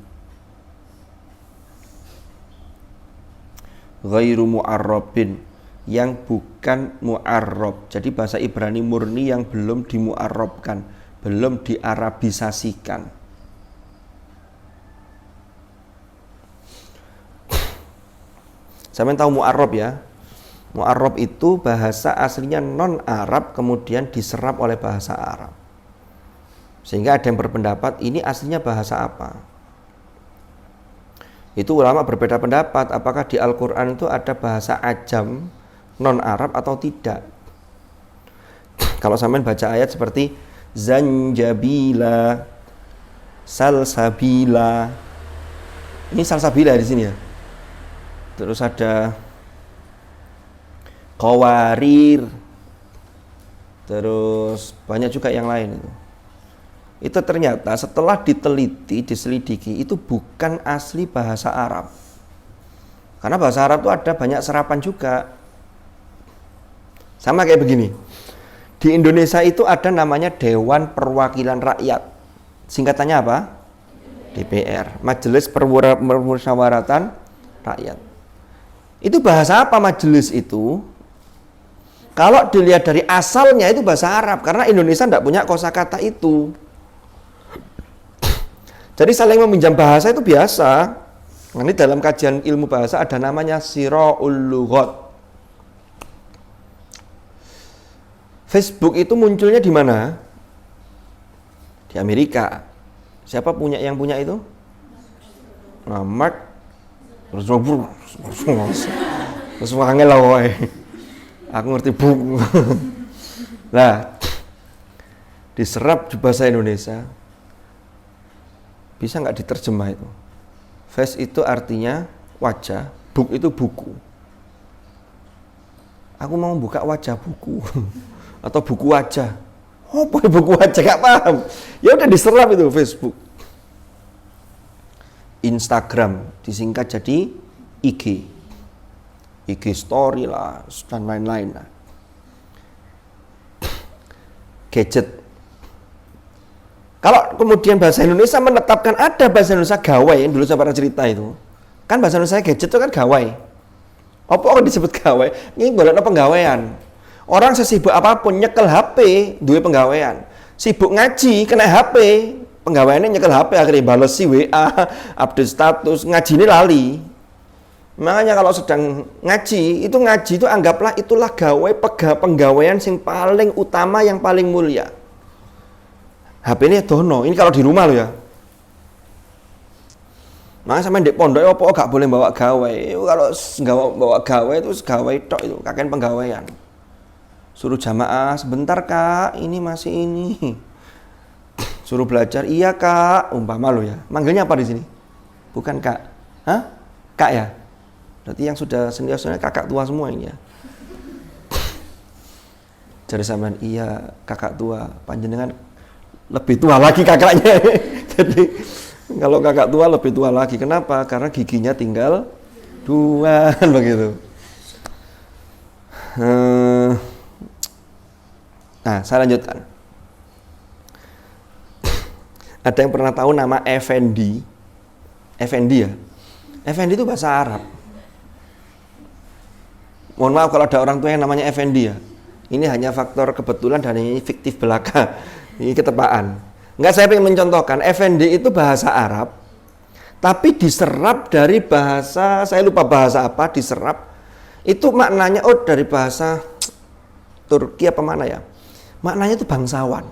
ghairu mu'arrabin, yang bukan mu'arrab. Jadi bahasa Ibrani murni yang belum dimu'arrabkan, belum diarabisasikan. Sampeyan tahu mu'arrab ya? Mu'arrab itu bahasa aslinya non-Arab kemudian diserap oleh bahasa Arab. Sehingga ada yang berpendapat ini aslinya bahasa apa? Itu ulama berbeda pendapat apakah di Al-Quran itu ada bahasa ajam non-Arab atau tidak. Kalau sampean baca ayat seperti zanjabila, salsabila. Ini salsabila di sini ya. Terus ada qawarir. Terus banyak juga yang lain itu. itu ternyata setelah diteliti, diselidiki, itu bukan asli bahasa Arab. Karena bahasa Arab itu ada banyak serapan juga. Sama kayak begini. Di Indonesia itu ada namanya Dewan Perwakilan Rakyat. Singkatannya apa? DPR, Majelis Permusyawaratan Rakyat. Itu bahasa apa majelis itu? Kalau dilihat dari asalnya itu bahasa Arab, karena Indonesia tidak punya kosakata itu. Jadi saling meminjam bahasa itu biasa. Ini dalam kajian ilmu bahasa ada namanya Sira'ul Lughat. Facebook itu munculnya di mana? Di Amerika. Siapa yang punya itu? Nah, Mark terus wangel lah woy. Aku ngerti buku. Nah, diserap di bahasa Indonesia. Bisa nggak diterjemah itu? Face itu artinya wajah, book itu buku. Aku mau buka wajah buku atau buku wajah. Oh, buku wajah gak paham. Ya udah diserap itu Facebook. Instagram disingkat jadi IG. IG story lah dan lain-lain lah. Gadget. Kalau kemudian bahasa Indonesia menetapkan ada bahasa Indonesia gawai, yang dulu saya pernah cerita itu. Kan bahasa Indonesia gadget itu kan gawai. Apa orang disebut gawai? Ini golekno penggawaian. Orang sesibuk apapun nyekel HP, duwe penggawaian. Sibuk ngaji, kena HP, penggawaiannya nyekel HP, akhirnya bales si WA, update status, ngaji ini lali. Makanya kalau sedang ngaji itu anggaplah itulah gawai penggawaian yang paling utama, yang paling mulia. HP ini dono, ini kalau di rumah loh ya. Makanya sampai di pondok apa gak boleh bawa gawai. Kalau nggak bawa gawai itu gawai tok itu, kakek penggawaian. Suruh jamaah sebentar kak, ini masih ini. Suruh belajar, iya kak, umpama lo ya. Manggilnya apa di sini? Bukan kak, hah? Kak ya? Berarti yang sudah senior-senior kakak tua semua ini ya. Jadi sampean iya kakak tua, panjenengan lebih tua lagi kakaknya. Jadi kalau kakak tua lebih tua lagi. Kenapa? Karena giginya tinggal 2 begitu. Nah, saya lanjutkan. Ada yang pernah tahu nama Effendi? Effendi ya? Effendi itu bahasa Arab. Mohon maaf kalau ada orang tua yang namanya Effendi ya. Ini hanya faktor kebetulan dan ini fiktif belaka. Ini ketepaan. Enggak, saya ingin mencontohkan. Effendi itu bahasa Arab, tapi diserap dari bahasa, saya lupa bahasa apa, diserap. Itu maknanya, dari bahasa Turki apa mana ya? Maknanya itu bangsawan.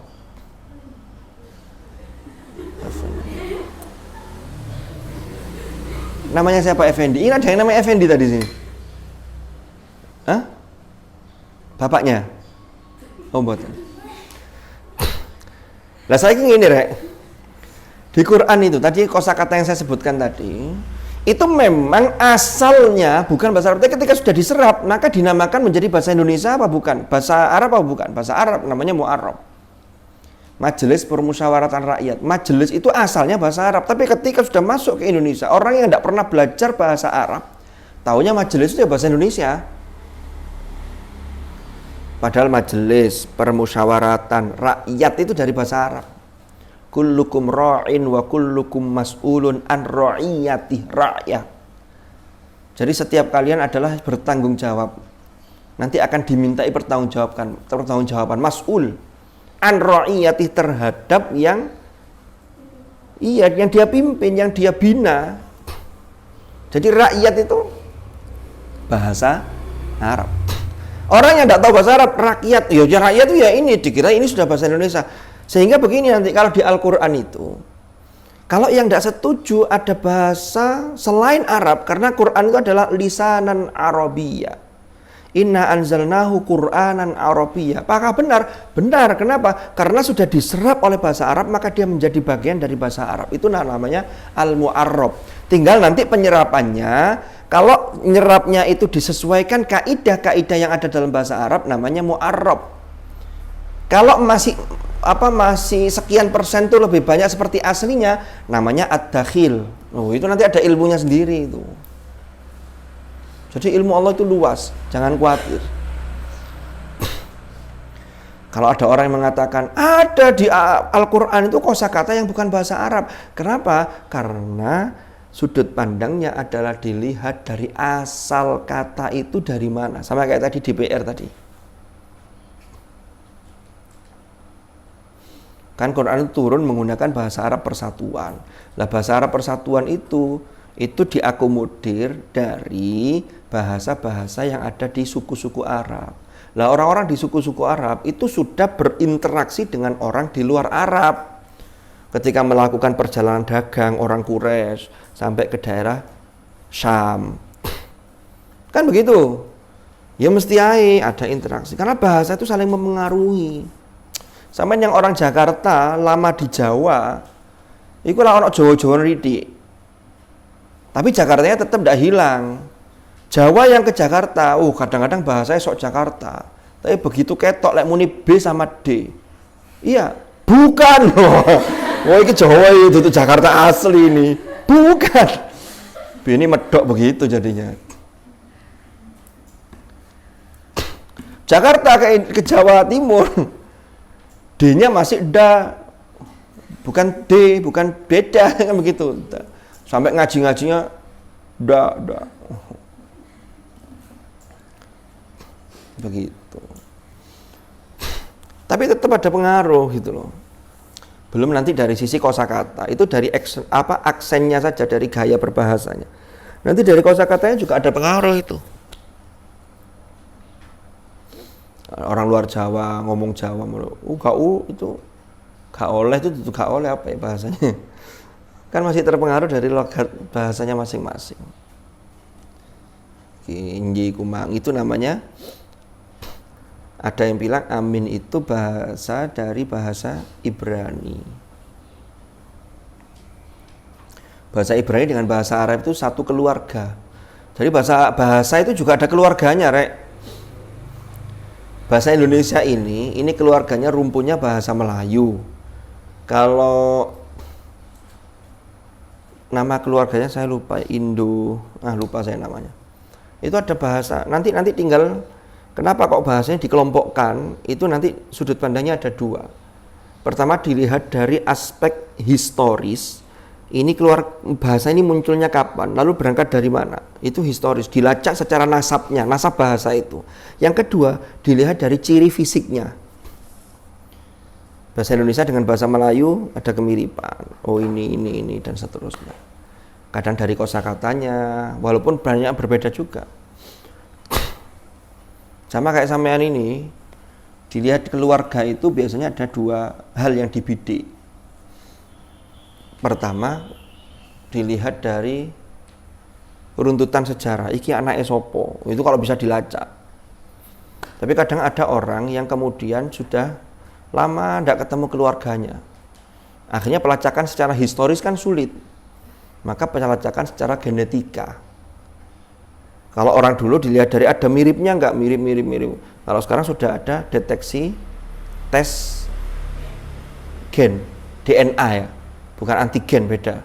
Namanya siapa Effendi? Ini ada yang namanya Effendi tadi sini. Hah? Bapaknya? Oh, betul. Lah saya ingin ini rek. Di Quran itu tadi kosakata yang saya sebutkan tadi, itu memang asalnya bukan bahasa Arab. Tapi ketika sudah diserap, maka dinamakan menjadi bahasa Indonesia apa bukan? Bahasa Arab apa bukan? Bahasa Arab, namanya mu'arrab. Majelis Permusyawaratan Rakyat. Majelis itu asalnya bahasa Arab, tapi ketika sudah masuk ke Indonesia, orang yang tidak pernah belajar bahasa Arab, taunya majelis itu ya bahasa Indonesia. Padahal Majelis Permusyawaratan Rakyat itu dari bahasa Arab. Kullukum ra'in wa kullukum mas'ulun an ra'iyati ra'yah. Jadi setiap kalian adalah bertanggung jawab. Nanti akan dimintai pertanggungjawaban mas'ul an ra'iyati terhadap yang dia pimpin, yang dia bina. Jadi rakyat itu bahasa Arab. Orang yang tidak tahu bahasa Arab, rakyat, ya rakyat itu ya ini, dikira ini sudah bahasa Indonesia. Sehingga begini nanti kalau di Al-Quran itu, kalau yang tidak setuju ada bahasa selain Arab, karena Quran itu adalah lisanan Arabiyya. Inna anzalnahu Qur'anan Arabiyya. Apakah benar? Benar. Kenapa? Karena sudah diserap oleh bahasa Arab, maka dia menjadi bagian dari bahasa Arab. Itu namanya al-mu'arrab. Tinggal nanti penyerapannya, kalau menyerapnya itu disesuaikan kaidah-kaidah yang ada dalam bahasa Arab, namanya mu'arrab. Kalau masih masih sekian persen itu lebih banyak seperti aslinya, namanya ad-dakhil. Oh, itu nanti ada ilmunya sendiri itu. Jadi ilmu Allah itu luas, jangan khawatir. Kalau ada orang yang mengatakan ada di Al-Quran itu kosakata yang bukan bahasa Arab. Kenapa? Karena sudut pandangnya adalah dilihat dari asal kata itu dari mana. Sama kayak tadi DPR tadi. Kan Quran itu turun menggunakan bahasa Arab persatuan. Lah bahasa Arab persatuan itu diakomodir dari bahasa-bahasa yang ada di suku-suku Arab. Lah orang-orang di suku-suku Arab itu sudah berinteraksi dengan orang di luar Arab. Ketika melakukan perjalanan dagang orang Quraisy sampai ke daerah Syam. Kan begitu. Ya mesti ada interaksi karena bahasa itu saling memengaruhi. Sampai yang orang Jakarta lama di Jawa, itu lah orang Jawa-Jawa ridik. Tapi Jakartanya tetap tidak hilang. Jawa yang ke Jakarta, kadang-kadang bahasanya sok Jakarta. Tapi begitu ketok lek muni B sama D. Iya, bukan loh. Ini Jawa itu Jakarta asli ini. Bukan. Ini medok begitu jadinya. Jakarta ke Jawa Timur. D-nya masih da. Bukan D, bukan beda kan begitu. Sampai ngaji-ngajinya da. Begitu. Tapi tetap ada pengaruh gitu loh. Belum nanti dari sisi kosakata, itu dari aksennya saja, dari gaya berbahasanya. Nanti dari kosakatanya juga ada pengaruh itu. Orang luar Jawa ngomong Jawa, itu gak oleh apa ya bahasanya? Kan masih terpengaruh dari logat bahasanya masing-masing. Inji kumang itu namanya. Ada yang bilang amin itu bahasa dari bahasa Ibrani. Bahasa Ibrani dengan bahasa Arab itu satu keluarga. Jadi bahasa itu juga ada keluarganya, Rek. Bahasa Indonesia ini keluarganya rumpunnya bahasa Melayu. Kalau nama keluarganya saya lupa, lupa saya namanya. Itu ada bahasa, nanti tinggal kenapa kok bahasanya dikelompokkan, itu nanti sudut pandangnya ada dua. Pertama dilihat dari aspek historis, ini keluar bahasa ini munculnya kapan, lalu berangkat dari mana, itu historis, dilacak secara nasabnya, nasab bahasa itu. Yang kedua, dilihat dari ciri fisiknya. Bahasa Indonesia dengan bahasa Melayu ada kemiripan, ini dan seterusnya. Kadang dari kosakatanya, walaupun banyak berbeda juga. Sama kayak sampean ini, dilihat keluarga itu biasanya ada dua hal yang dibidik. Pertama, dilihat dari runtutan sejarah, iki anak sopo, itu kalau bisa dilacak. Tapi kadang ada orang yang kemudian sudah lama tidak ketemu keluarganya. Akhirnya pelacakan secara historis kan sulit. Maka pelacakan secara genetika. Kalau orang dulu dilihat dari ada miripnya enggak, mirip. Kalau sekarang sudah ada deteksi tes gen, DNA ya, bukan antigen, beda.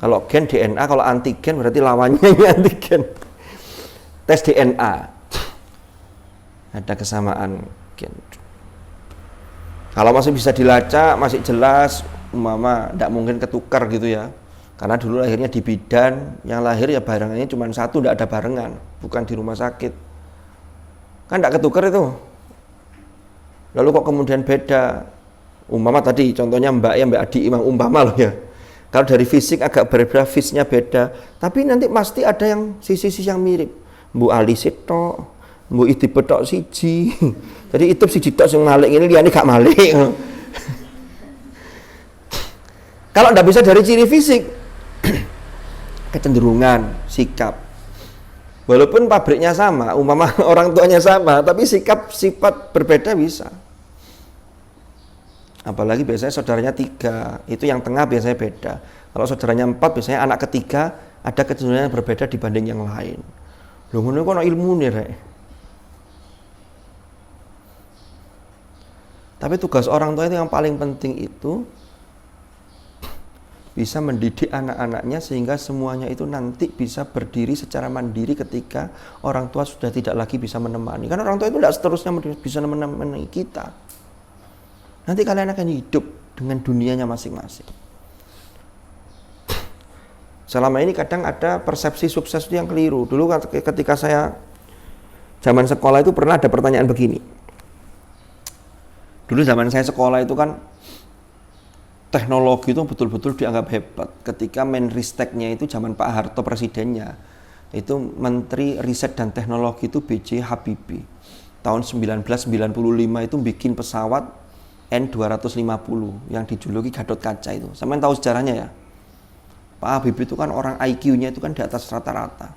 Kalau gen DNA, kalau antigen berarti lawannya ini antigen. Tes DNA, ada kesamaan gen. Kalau masih bisa dilacak, masih jelas, tidak mungkin ketukar gitu ya. Karena dulu lahirnya di bidan, yang lahir ya barengannya cuma satu, tidak ada barengan, bukan di rumah sakit. Kan tidak ketukar itu. Lalu kok kemudian beda? Umpama tadi contohnya Mbak Adi Imam umpama loh ya. Kalau dari fisik agak berbeda, fisnya beda, tapi nanti pasti ada yang sisi-sisi yang mirip. Bu Ali Sito, Bu Idi Betok siji. Jadi itu siji tok sing malik ini liyane gak malik. Kalau tidak bisa dari ciri fisik, kecenderungan, sikap. Walaupun pabriknya sama, umpama orang tuanya sama, tapi sifat berbeda bisa. Apalagi biasanya saudaranya 3, itu yang tengah biasanya beda. Kalau saudaranya 4, biasanya anak ketiga ada kecenderungan yang berbeda dibanding yang lain. Lho ngono kok ilmu nih, Rek. Tapi tugas orang tua itu yang paling penting itu bisa mendidik anak-anaknya sehingga semuanya itu nanti bisa berdiri secara mandiri ketika orang tua sudah tidak lagi bisa menemani. Karena orang tua itu tidak seterusnya bisa menemani kita. Nanti kalian akan hidup dengan dunianya masing-masing. Selama ini kadang ada persepsi sukses itu yang keliru. Dulu ketika saya zaman sekolah itu pernah ada pertanyaan begini. Dulu zaman saya sekolah itu kan teknologi itu betul-betul dianggap hebat. Ketika Menristeknya itu zaman Pak Harto presidennya, itu Menteri Riset dan Teknologi itu B.J. Habibie. Tahun 1995 itu bikin pesawat N250 yang dijuluki Gatot Kaca itu. Sampean tahu sejarahnya ya? Pak Habibie itu kan orang IQ-nya itu kan di atas rata-rata.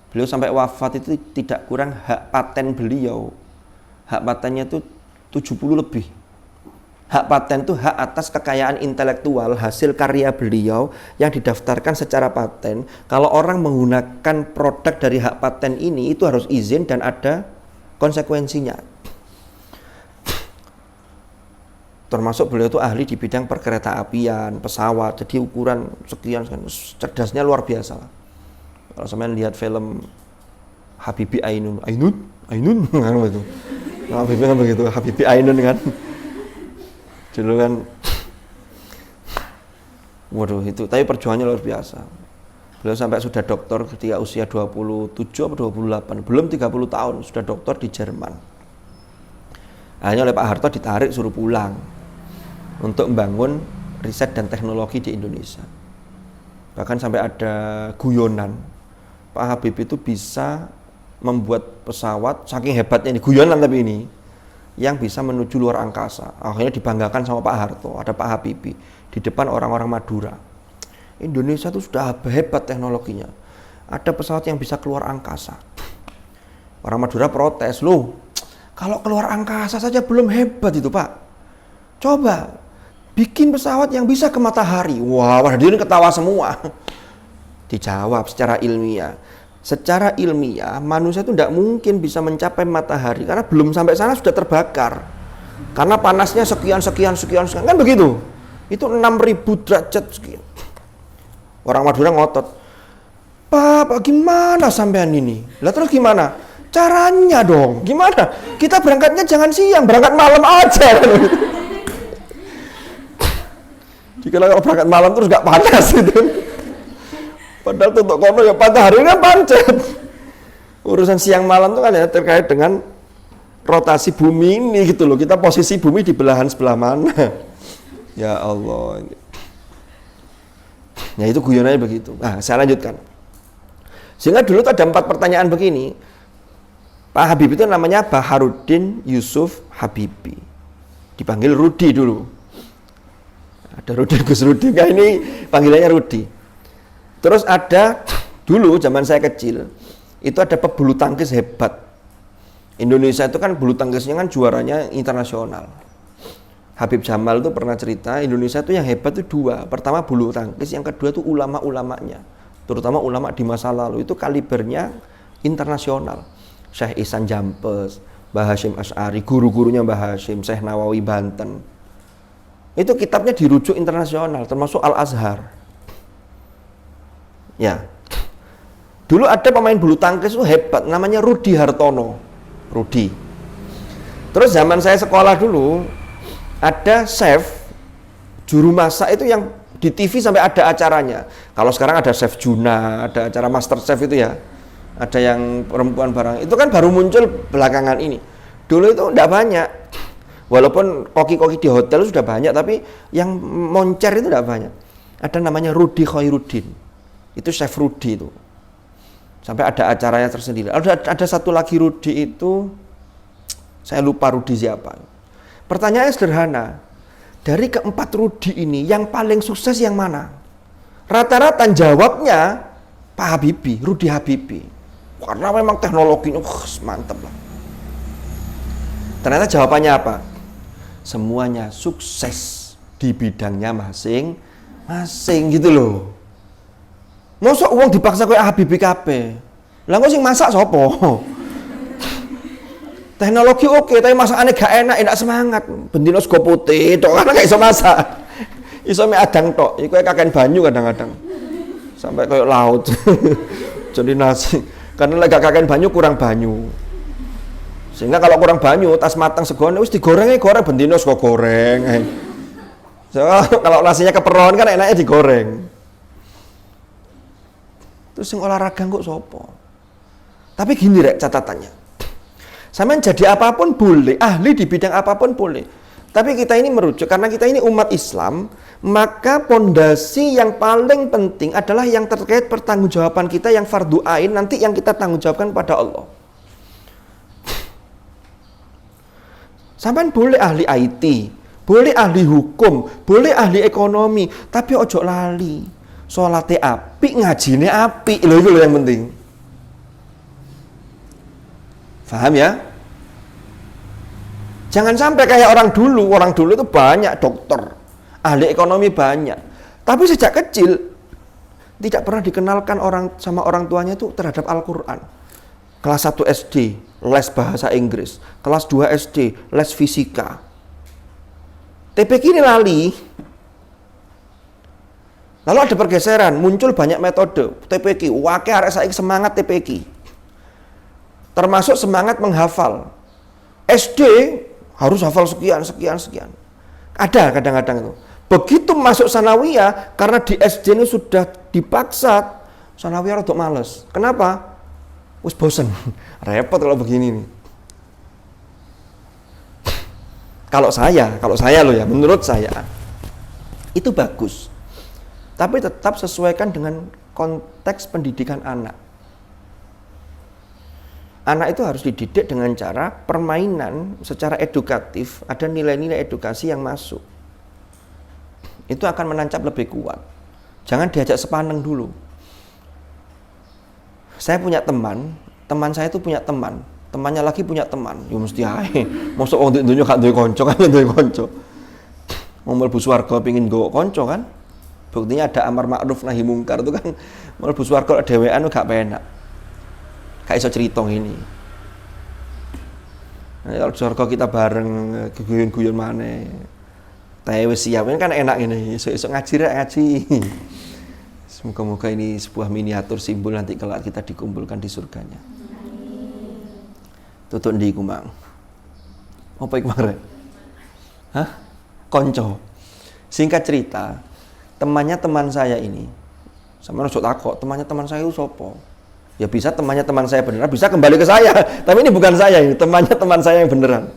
Beliau sampai wafat itu tidak kurang hak paten beliau. Hak patennya itu 70 lebih. Hak paten itu hak atas kekayaan intelektual hasil karya beliau yang didaftarkan secara paten. Kalau orang menggunakan produk dari hak paten ini itu harus izin dan ada konsekuensinya. Termasuk beliau itu ahli di bidang perkereta apian, pesawat, jadi ukuran sekian, cerdasnya luar biasa. Kalau sampean lihat film Habibie Ainun kan begitu. Habibie kan begitu, Habibie Ainun kan. Dulu kan, waduh itu, tapi perjuangannya luar biasa. Beliau sampai sudah doktor ketika usia 27 atau 28, belum 30 tahun, sudah doktor di Jerman. Akhirnya oleh Pak Harto ditarik suruh pulang untuk membangun riset dan teknologi di Indonesia. Bahkan sampai ada guyonan, Pak Habibie itu bisa membuat pesawat, saking hebatnya ini, guyonan tapi ini, yang bisa menuju luar angkasa. Akhirnya dibanggakan sama Pak Harto, ada Pak Habibie di depan orang-orang Madura. Indonesia itu sudah hebat teknologinya. Ada pesawat yang bisa keluar angkasa. Orang Madura protes, loh, kalau keluar angkasa saja belum hebat itu Pak. Coba bikin pesawat yang bisa ke matahari. Wah, hadirin ketawa semua. Dijawab secara ilmiah. Secara ilmiah, manusia itu tidak mungkin bisa mencapai matahari karena belum sampai sana sudah terbakar. Karena panasnya sekian, kan begitu. Itu 6.000 derajat sekian. Orang Madura ngotot. Pak, gimana sampean ini? Lah terus gimana? Caranya dong, gimana? Kita berangkatnya jangan siang, berangkat malam aja. Jika kalau berangkat malam terus gak panas gitu. Padahal untuk kono ya matahari kan pancet. Urusan siang malam itu kan ya terkait dengan rotasi bumi ini gitu loh. Kita posisi bumi di belahan sebelah mana? Ya Allah. Ya itu guyonannya begitu. Nah, saya lanjutkan. Sehingga dulu ada 4 pertanyaan begini. Pak Habibie itu namanya Baharudin Yusuf Habibie. Dipanggil Rudi dulu. Ada Rudi Gus Rudi. Nah, ini panggilannya Rudi. Terus ada dulu zaman saya kecil itu ada pebulu tangkis hebat. Indonesia itu kan bulu tangkisnya kan juaranya internasional. Habib Jamal itu pernah cerita Indonesia itu yang hebat itu 2. Pertama bulu tangkis, yang kedua itu ulama-ulamanya. Terutama ulama di masa lalu itu kalibernya internasional. Syekh Ihsan Jampes, Mbah Hasyim Asy'ari, guru-gurunya Mbah Hasyim, Syekh Nawawi Banten. Itu kitabnya dirujuk internasional termasuk Al-Azhar. Ya, dulu ada pemain bulu tangkis itu hebat, namanya Rudi Hartono. Rudi. Terus zaman saya sekolah dulu, ada chef, juru masak itu yang di TV sampai ada acaranya. Kalau sekarang ada Chef Juna, ada acara Master Chef itu ya, ada yang perempuan barang. Itu kan baru muncul belakangan ini. Dulu itu tidak banyak. Walaupun koki-koki di hotel sudah banyak, tapi yang moncer itu tidak banyak. Ada namanya Rudi Khairuddin. Itu Chef Rudi itu. Sampai ada acaranya tersendiri. Ada satu lagi Rudi itu, saya lupa Rudi siapa. Pertanyaannya sederhana. Dari keempat Rudi ini, yang paling sukses yang mana? Rata-rata jawabnya Pak Habibie, Rudi Habibie. Karena memang teknologinya mantap lah. Ternyata jawabannya apa? Semuanya sukses di bidangnya masing-masing gitu loh. Mosok uang dipaksa kayak Habibie kabeh. Lah kok sing masak sapa? Teknologi oke, tapi masakannya gak enak semangat. Bendino sego putih, tok kan gak iso masak. Iso mek adang tok, iku kakean banyu kadang-kadang. Sampai kayak laut. Jadi nasi. Karena lagi kakean banyu kurang banyu. Sehingga kalau kurang banyu, tas matang segone wis digoreng bendino sego goreng. So, kalau nasinya keperon kan enaknya digoreng. Terus yang olahraga kok sopo? Tapi gini rek catatannya. Sampeyan jadi apapun boleh, ahli di bidang apapun boleh. Tapi kita ini merujuk karena kita ini umat Islam, maka pondasi yang paling penting adalah yang terkait pertanggungjawaban kita yang fardu ain, nanti yang kita tanggungjawabkan kepada Allah. Sampeyan boleh ahli IT, boleh ahli hukum, boleh ahli ekonomi, tapi ojo lali. Salate apik, ngajine apik, lho itu yang penting. Paham ya? Jangan sampai kayak orang dulu itu banyak dokter, ahli ekonomi banyak. Tapi sejak kecil tidak pernah dikenalkan sama orang tuanya itu terhadap Al-Qur'an. Kelas 1 SD, les bahasa Inggris. Kelas 2 SD, les fisika. TPQ ini lali. Lalu ada pergeseran, muncul banyak metode TPQ. Wake arek saiki semangat TPQ. Termasuk semangat menghafal. SD harus hafal sekian. Ada kadang-kadang itu. Begitu masuk sanawiyah, karena di SD ini sudah dipaksa, sanawiyah rada males. Kenapa? Wis bosen. Repot kalau begini nih. Kalau saya loh ya, menurut saya itu bagus. Tapi tetap sesuaikan dengan konteks pendidikan anak. Anak itu harus dididik dengan cara permainan secara edukatif, ada nilai-nilai edukasi yang masuk. Itu akan menancap lebih kuat. Jangan diajak sepaneng dulu. Saya punya teman saya itu punya teman, temannya lagi punya teman. Ya mesti ae. Mosok wong dunya gak duwe kanca kan duwe kanca. Wong mlebu swarga pengin nggawa kanca kan. Buktinya ada amar ma'ruf nahi mungkar itu kan mlebu swarga dhewean gak penak. Gak iso cerita ini. Nah, kalau swarga kita bareng guyon-guyon maneh. Teh wis siap ini kan enak ini. Esuk-esuk ngaji. Semoga-moga ini sebuah miniatur simbol nanti kalau kita dikumpulkan di surganya. Tutuk ndi iku, Mang? Apa iku mare? Hah? Konco. Singkat cerita, temannya teman saya ini, sama nusuk takok, temannya teman saya itu sopo? Ya bisa temannya teman saya beneran, bisa kembali ke saya. Tapi ini bukan saya, ini temannya teman saya yang beneran.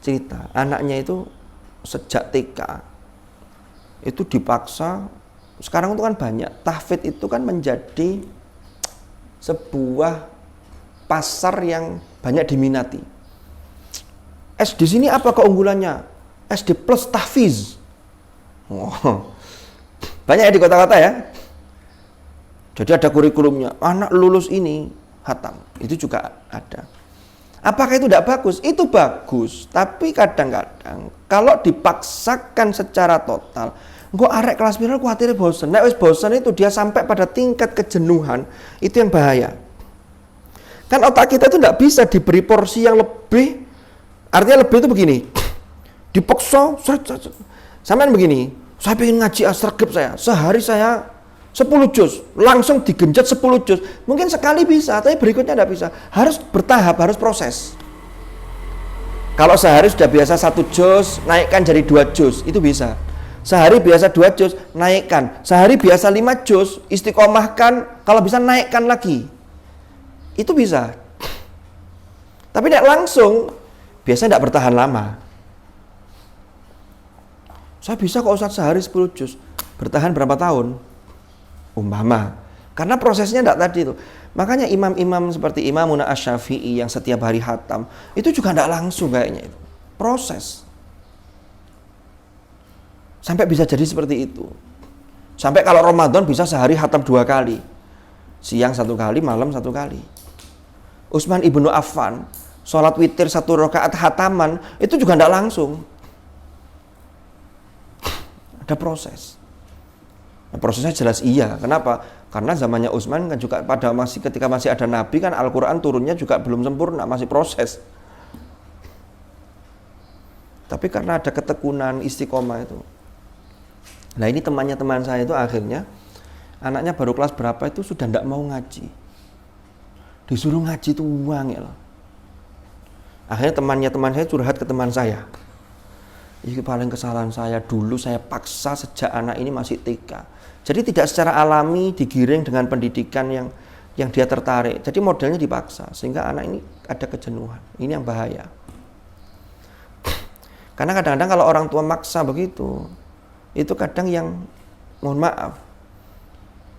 Cerita, anaknya itu sejak TK itu dipaksa. Sekarang itu kan banyak, tahfidz itu kan menjadi sebuah pasar yang banyak diminati. SD sini apa keunggulannya? SD plus tahfiz. Oh, banyak ya di kota-kota ya. Jadi ada kurikulumnya, anak lulus ini hatam, itu juga ada. Apakah itu tidak bagus? Itu bagus, tapi kadang-kadang kalau dipaksakan secara total, kok arek kelas piro kuwatir bosen. Nek wis bosen itu dia sampai pada tingkat kejenuhan, itu yang bahaya. Kan otak kita itu tidak bisa diberi porsi yang lebih. Artinya lebih itu begini, dipaksa, sampean begini, saya pengen ngaji asragep saya, sehari saya 10 juz, langsung digenjot 10 juz. Mungkin sekali bisa, tapi berikutnya tidak bisa. Harus bertahap, harus proses. Kalau sehari sudah biasa 1 juz, naikkan jadi 2 juz, itu bisa. Sehari biasa 2 juz, naikkan. Sehari biasa 5 juz, istiqomahkan, kalau bisa naikkan lagi. Itu bisa. Tapi tidak langsung, biasanya tidak bertahan lama. Saya bisa kok Ustaz sehari 10 juz. Bertahan berapa tahun? Umpama. Karena prosesnya tidak tadi itu. Makanya imam-imam seperti Imamuna Asy-Syafi'i yang setiap hari khatam, itu juga tidak langsung kayaknya itu. Proses. Sampai bisa jadi seperti itu. Sampai kalau Ramadan bisa sehari khatam 2 kali. Siang 1 kali, malam 1 kali. Utsman ibnu Affan, sholat witir 1 rakaat khataman, itu juga tidak langsung. Ada proses. Nah, prosesnya jelas iya. Kenapa? Karena zamannya Utsman kan juga ketika masih ada Nabi kan Al-Quran turunnya juga belum sempurna, masih proses. Tapi karena ada ketekunan istiqomah itu. Nah ini teman saya itu akhirnya anaknya baru kelas berapa itu sudah tidak mau ngaji. Disuruh ngaji itu wangil. Akhirnya teman saya curhat ke teman saya. Ini paling kesalahan saya dulu, saya paksa sejak anak ini masih TK. Jadi tidak secara alami digiring dengan pendidikan yang dia tertarik. Jadi modelnya dipaksa sehingga anak ini ada kejenuhan. Ini yang bahaya. Karena kadang-kadang kalau orang tua maksa begitu, itu kadang yang mohon maaf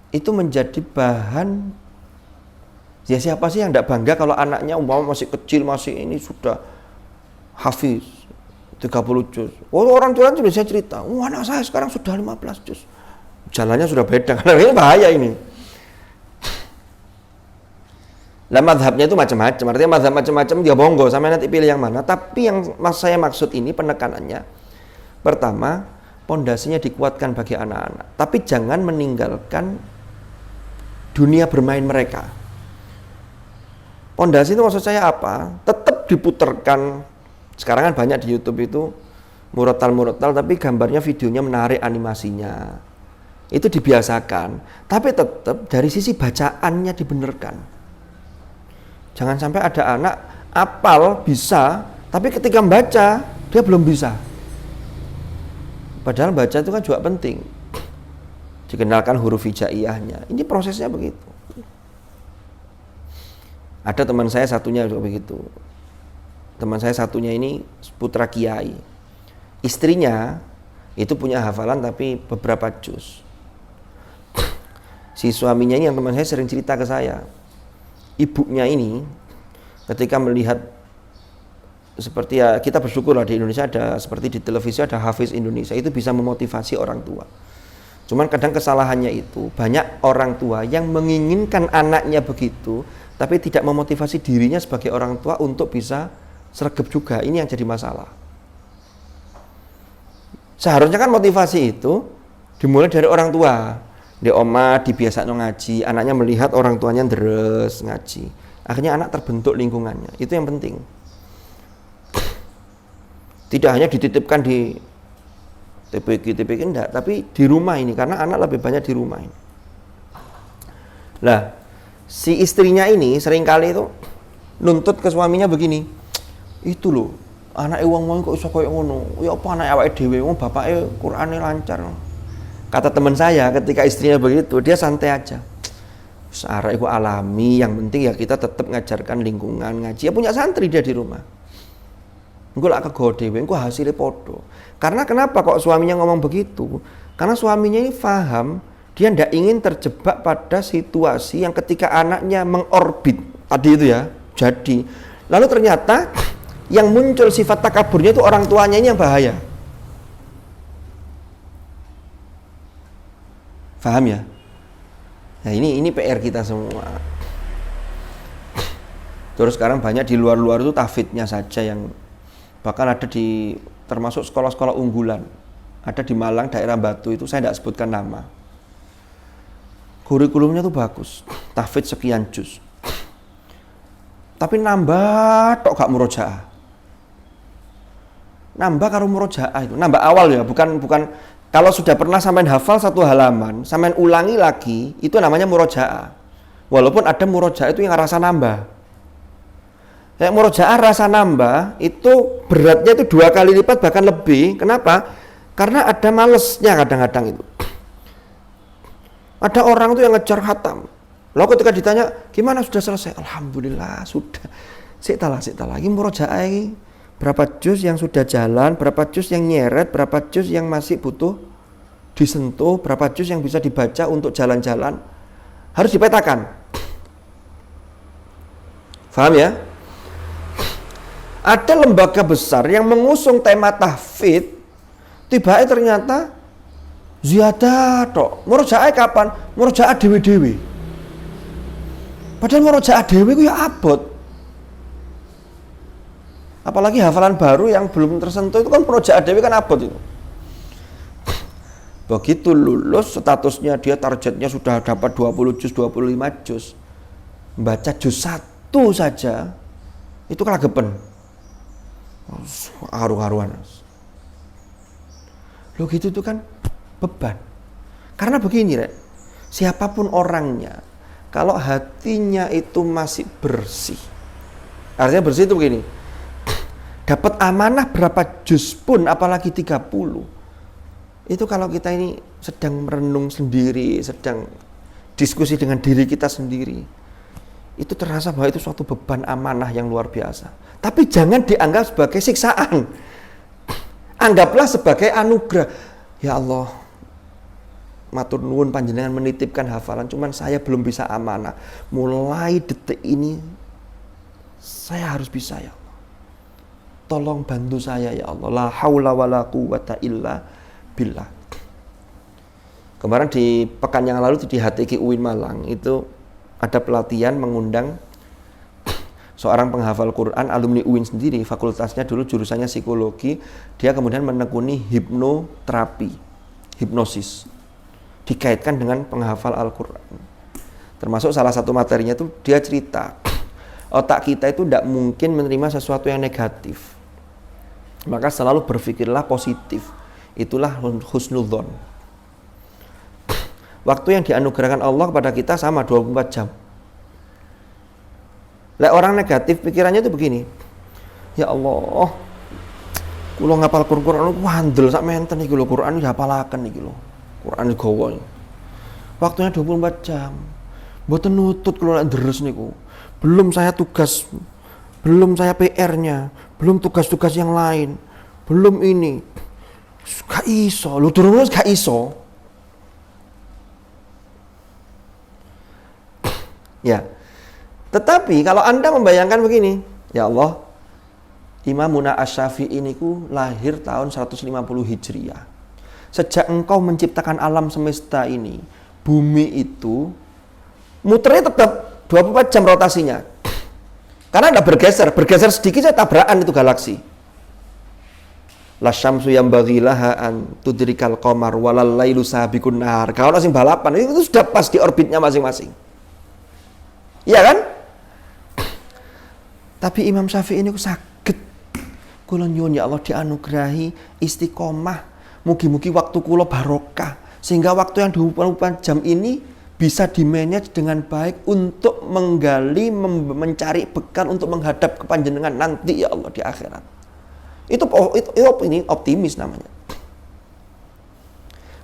itu menjadi bahan. Ya siapa sih yang tidak bangga kalau anaknya umpama masih kecil, masih ini sudah hafiz 30 juz. Oh, orang tua itu bisa cerita, anak saya sekarang sudah 15 juz. Jalannya sudah beda, karena ini bahaya ini. Lah mazhabnya itu macam-macam, artinya mazhab macam-macam dia monggo, sama nanti pilih yang mana. Tapi yang saya maksud ini penekanannya, pertama, pondasinya dikuatkan bagi anak-anak. Tapi jangan meninggalkan dunia bermain mereka. Pondasi itu maksud saya apa? Tetap diputarkan. Sekarang kan banyak di YouTube itu murotal, tapi gambarnya, videonya menarik, animasinya. Itu dibiasakan, tapi tetap dari sisi bacaannya dibenarkan. Jangan sampai ada anak apal bisa, tapi ketika membaca dia belum bisa. Padahal baca itu kan juga penting. Dikenalkan huruf hijaiyahnya. Ini prosesnya begitu. Ada teman saya satunya juga begitu. Teman saya satunya ini putra kiai. Istrinya itu punya hafalan tapi beberapa juz. Si suaminya ini yang teman saya sering cerita ke saya, ibunya ini ketika melihat seperti ya kita bersyukur lah di Indonesia ada seperti di televisi ada Hafiz Indonesia itu bisa memotivasi orang tua. Cuman kadang kesalahannya itu banyak orang tua yang menginginkan anaknya begitu tapi tidak memotivasi dirinya sebagai orang tua untuk bisa sregep juga. Ini yang jadi masalah. Seharusnya kan motivasi itu dimulai dari orang tua. Di oma dibiasakan ngaji, anaknya melihat orang tuanya deres ngaji. Akhirnya anak terbentuk lingkungannya. Itu yang penting. Tidak hanya dititipkan di TPQ enggak, tapi di rumah ini karena anak lebih banyak di rumah ini. Lah, si istrinya ini seringkali itu nuntut ke suaminya begini. Itu loh, anake wong-wong kok iso koyo ngono. Ya apa anake awake dhewe wong bapake Qur'ane lancar. Kata teman saya ketika istrinya begitu, dia santai aja. Searah itu alami, yang penting ya kita tetap ngajarkan lingkungan ngaji. Ya punya santri dia di rumah. Engko lak kegode, engko hasilnya podo. Karena kenapa kok suaminya ngomong begitu? Karena suaminya ini paham, dia ndak ingin terjebak pada situasi yang ketika anaknya mengorbit tadi itu ya. Jadi, lalu ternyata yang muncul sifat takaburnya itu orang tuanya ini yang bahaya. Paham ya? Nah ini PR kita semua. Terus sekarang banyak di luar-luar itu tahfidznya saja yang bahkan ada di termasuk sekolah-sekolah unggulan. Ada di Malang daerah Batu itu saya tidak sebutkan nama. Kurikulumnya tuh bagus. Tahfidz sekian juz. Tapi nambah tok gak murojaah. Nambah karo murojaah itu, nambah awal ya, bukan kalau sudah pernah sampean hafal satu halaman, sampean ulangi lagi, itu namanya murojaah. Walaupun ada murojaah itu yang rasa nambah. Kayak murojaah rasa nambah, itu beratnya itu 2 kali lipat bahkan lebih. Kenapa? Karena ada malesnya kadang-kadang itu. Ada orang tuh yang ngejar khatam. Lalu ketika ditanya, gimana sudah selesai? Alhamdulillah, sudah. Sik lagi murojaah ini. Berapa juz yang sudah jalan, berapa juz yang nyeret, berapa juz yang masih butuh disentuh, berapa juz yang bisa dibaca untuk jalan-jalan. Harus dipetakan. Paham ya? Ada lembaga besar yang mengusung tema tahfidz, tiba-tiba ternyata ziyadah tok. Murojaah kapan? Murojaah dewe-dewe. Padahal murojaah dewe ku ya abot. Apalagi hafalan baru yang belum tersentuh itu kan murojaah dewe kan abot itu. Begitu lulus statusnya dia targetnya sudah dapat 20 juz, 25 juz. Baca juz 1 saja itu kelagepen. Haru-haruan. Loh gitu tuh kan beban. Karena begini, Rek. Siapapun orangnya, kalau hatinya itu masih bersih. Artinya bersih itu begini. Dapat amanah berapa juz pun, apalagi 30. Itu kalau kita ini sedang merenung sendiri, sedang diskusi dengan diri kita sendiri, itu terasa bahwa itu suatu beban amanah yang luar biasa. Tapi jangan dianggap sebagai siksaan. Anggaplah sebagai anugerah. Ya Allah, matur nuwun panjenengan menitipkan hafalan, cuman saya belum bisa amanah. Mulai detik ini saya harus bisa, ya Allah. Tolong bantu saya, ya Allah. La haula wala quwata illa billah. Kemarin di pekan yang lalu di HTQ UIN Malang itu ada pelatihan mengundang seorang penghafal Quran, alumni UIN sendiri, fakultasnya dulu jurusannya psikologi, dia kemudian menekuni hipnoterapi, hipnosis, dikaitkan dengan penghafal Al-Quran. Termasuk salah satu materinya itu dia cerita, otak kita itu tidak mungkin menerima sesuatu yang negatif, maka selalu berpikirlah positif, itulah husnudzon. Waktu yang dianugerahkan Allah kepada kita sama 24 jam. Lah orang negatif pikirannya itu begini. Ya Allah, kula ngapal Quran wandel sak menten iki lho, Quran dihafalaken iki lho. Quran gawa. Waktunya 24 jam. Mboten nutut kula lek deres niku. Belum saya tugas, belum saya PR-nya, belum tugas-tugas yang lain. Belum ini. Gak iso, lho durung gak iso. Ya, tetapi kalau Anda membayangkan begini, ya Allah, Imamuna Asy-Syafi'i niku lahir tahun 150 Hijriah. Sejak engkau menciptakan alam semesta ini, bumi itu muternya tetap 24 jam rotasinya. Karena ada bergeser sedikit saya tabrakan itu galaksi. La syamsu yambaghi laha an tudrikal qamar walal lailu sabiqun nahar. Kalau sing balapan itu sudah pas di orbitnya masing-masing. Iya kan? Tapi Imam Syafi'i ini saged kula nyuwun ya Allah dianugerahi istiqomah. Mugi-mugi waktu kula barokah sehingga waktu yang 24 jam ini bisa dimanage dengan baik untuk menggali, mencari bekal untuk menghadap ke panjenengan nanti ya Allah di akhirat. Itu ini optimis namanya.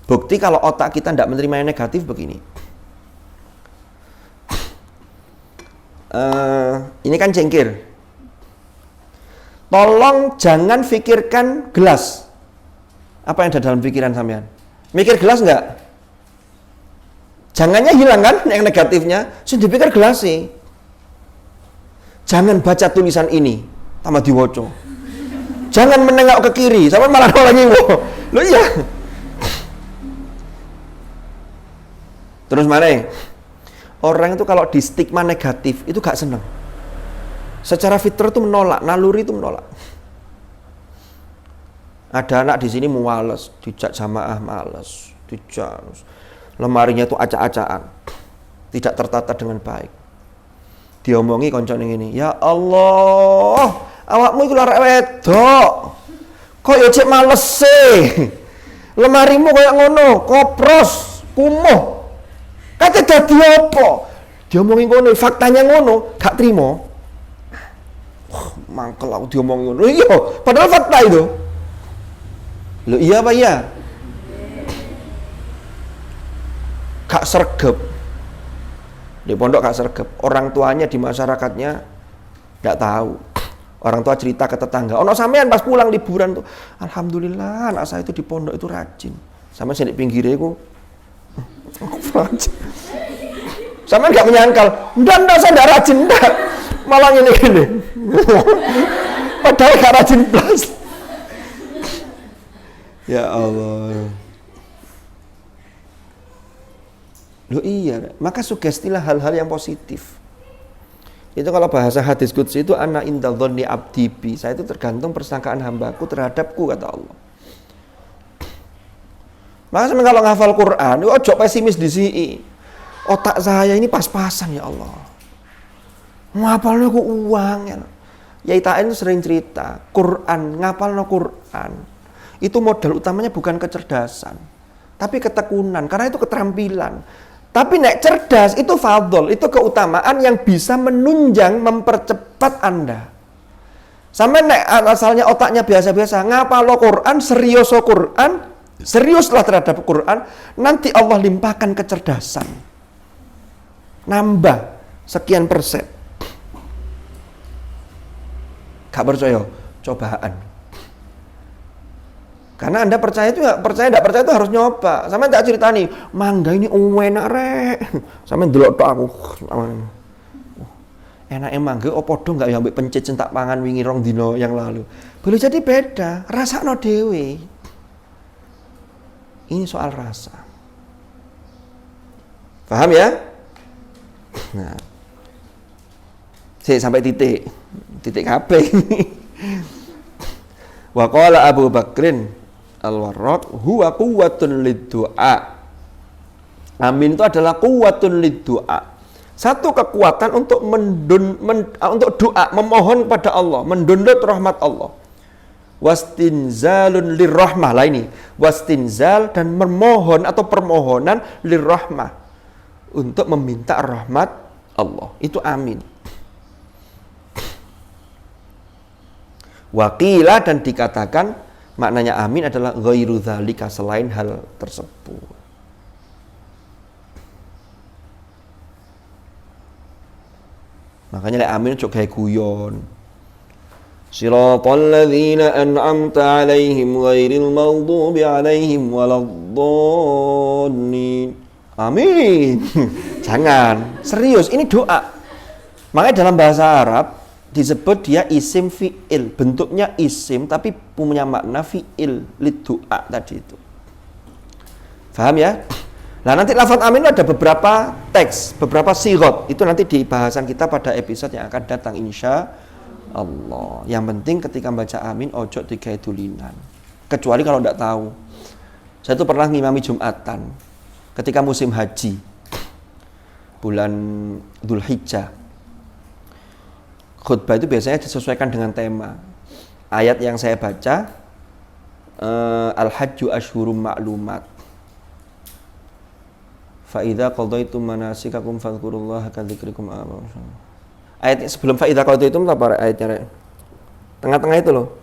Bukti kalau otak kita tidak menerima yang negatif begini. Ini kan cengkir. Tolong jangan pikirkan gelas. Apa yang ada dalam pikiran sampean? Mikir gelas enggak? Jangannya hilang kan yang negatifnya, sudah dipikir gelas sih. Jangan baca tulisan ini, tambah diwoco. Jangan menengok ke kiri, sampai malah lagi wo. Loh iya. Terus mana? Orang itu kalau di stigma negatif itu gak seneng. Secara fitrah itu menolak, naluri itu menolak. Ada anak di sini males, dijak jamaah males, dijak lemarinya itu acak-acakan, tidak tertata dengan baik. Diomongi koncone ini, ya Allah, awakmu iku arek wedok. Kok yo cek males sih. Lemarimu kayak ngono, kopros, kumuh. Kata dadi apa? Diomongin ngono, faktanya ngono, gak trimo. Mangkel aku diomongin ngono. Iya, padahal fakta itu. Loh iya apa iya? Gak sregep. Di pondok gak sregep. Orang tuanya di masyarakatnya gak tahu. Orang tua cerita ke tetangga, ono sampean pas pulang liburan tuh, alhamdulillah anak saya itu di pondok itu rajin. Sama sini pinggirnya itu sampean gak menyangkal, enggak saya enggak rajin, enggak. Malah gini. Padahal gak rajin plus. Ya Allah. Loh iya, maka sugestilah hal-hal yang positif. Itu kalau bahasa hadis qudsi itu ana inda dzanni abdi bi. Saya itu tergantung persangkaan hambaku terhadapku kata Allah. Maka kalau ngafal Quran, ojo pesimis di sini. Otak saya ini pas-pasan ya Allah. Ngapalnya ku uang ya. Yai Tain sering cerita, ngapalnya Quran. Itu modal utamanya bukan kecerdasan, tapi ketekunan, karena itu keterampilan. Tapi nek cerdas itu fadhol, itu keutamaan yang bisa menunjang, mempercepat Anda. Sampai nek asalnya otaknya biasa-biasa, ngapalo Quran, seriuslah terhadap Quran, nanti Allah limpahkan kecerdasan. Nambah sekian persen. Gak percaya, cobaan. Karena Anda percaya itu enggak percaya, enggak percaya itu harus nyoba. Sampai tak cerita nih, mangga ini enak rek. Sampai ndelok tok aku. Enake mangga opo do enggak ya ambek pencit centak pangan wingi 2 dina yang lalu. Boleh jadi beda, rasakno dhewe. Ini soal rasa. Paham ya? Nah. Sampai titik kabeh. Wa qala Abu Bakrin Al-Warraq huwa quwwatun lid-du'a. Amin itu adalah quwwatun lid-du'a. Satu kekuatan untuk untuk doa, memohon pada Allah, mendownload rahmat Allah. Wastinzalun lirrahmah lah ini. Wastinzal dan memohon atau permohonan lirrahmah, untuk meminta rahmat Allah. Itu amin. Wakila dan dikatakan maknanya amin adalah ghairu dzalika, selain hal tersebut. Makanya amin cok kayak guyon. Siratal ladzina an'amta 'alaihim ghairil maghdubi 'alaihim waladdallin. Amin. Jangan, serius ini doa. Makanya dalam bahasa Arab disebut dia isim fi'il, bentuknya isim tapi punya makna fi'il, liddu'a tadi itu. Paham ya? Nah nanti lafaz amin ada beberapa teks, beberapa sigot. Itu nanti di bahasan kita pada episode yang akan datang insya Allah. Yang penting ketika baca amin ojo digawe dulinan. Kecuali kalau tidak tahu. Saya tuh pernah ngimami Jumatan ketika musim haji bulan Dzulhijjah. Khutbah itu biasanya disesuaikan dengan tema. Ayat yang saya baca Al-Hajju Ashhurum Ma'lumat. Fa idza qadaitum manasikakum fadhkurullaha kadzikrikum aba'akum. Ayat sebelum fa idza qadaitum apa ayatnya? Tengah-tengah itu loh.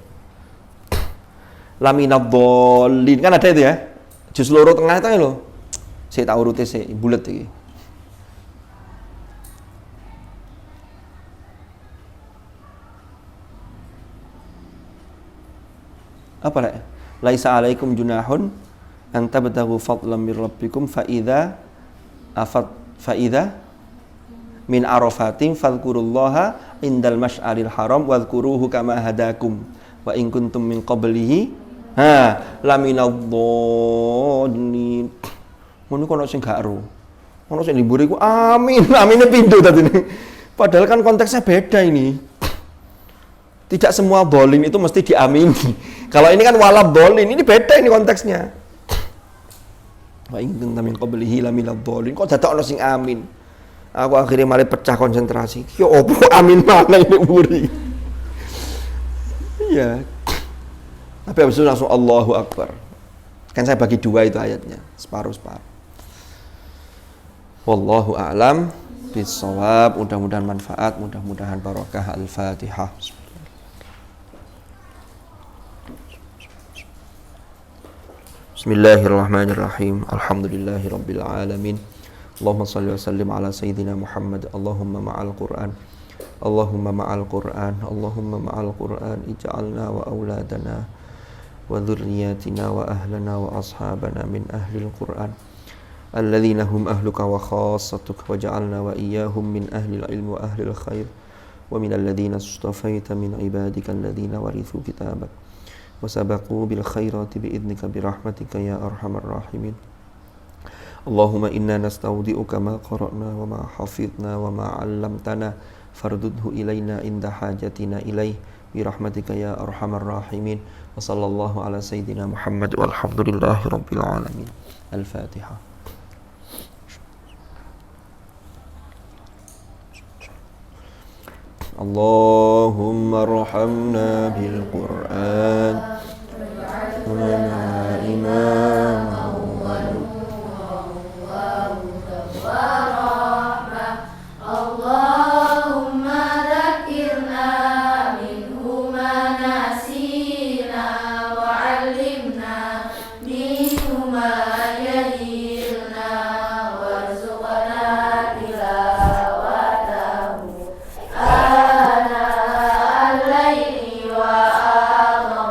Laminadhdallin kan ada itu ya. Juz loro tengah itu loh. Saya tak urute sik bulet iki. Apa lah? Laisa alaikum junahun an tabtaghu fadlan mir rabbikum fa idza min arafatin fadhkurullaha indal masy'aril haram wadhkuruhu kama hadakum wa in kuntum min qablihi laminadhdallin. Ngono kono sing gak ero. Ono sing libur iku amin, amine pindho tadi. Padahal kan konteksnya beda ini. Tidak semua dolin itu mesti diamini. Kalau ini kan walad dolin, ini beda ini konteksnya. Wa in kuntum min qablihi laminadhdallin. Kok dadak ono sing amin. Aku akhirnya malah pecah konsentrasi. Yo opo amin mana ini muri. Iya. Tapi habis itu langsung Allahu Akbar. Kan saya bagi dua itu ayatnya, separuh-separuh. Wallahu a'lam bishawab. Mudah-mudahan manfaat, mudah-mudahan barokah. Al-Fatihah. Bismillahirrahmanirrahim. Alhamdulillahirabbil alamin. Allahumma shalli wa sallim ala sayyidina Muhammad. Allahumma ma'al Qur'an. Allahumma ma'al Qur'an. Allahumma ma'al Qur'an. Ij'alna wa auladana wa dhurriyyatina wa ahlana wa ashabana min ahlil Qur'an alladzina hum ahluka wa khassatuk waj'alna wa iyyahum min ahlil ilmi wa ahlil khair wa min alladzina istafaita min ibadika alladzina warithu kitabak wa sabaqu bil khairati bi idnika bi rahmatika ya arhamar rahimin. Allahumma inna nastaudi'uka ma qara'na wa ma hafidna wa ma 'allamtana fardudhu ilaina inda hajatina ilaih برحمتك يا أرحم الراحمين وصلى الله على سيدنا محمد والحمد لله رب العالمين. الفاتحة. اللهم ارحمنا بالقرآن لنا إماما اللهم ذكرنا منه ما نسينا وعلمنا منه ما جهلنا وارزقنا تلاوته آناء الليل وأطراف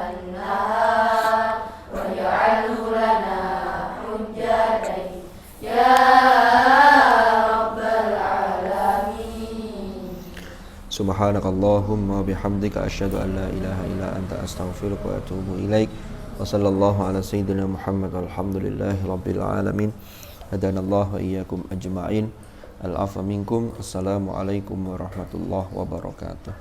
النهار واجعله لنا حجة يا سبحانك اللهم وبحمدك أشهد أن لا إله إلا أنت أستغفرك وأتوب إليك وصلى الله على سيدنا محمد والحمد لله رب العالمين. هدانا الله وإياكم أجمعين. العفو منكم. السلام عليكم ورحمة الله وبركاته.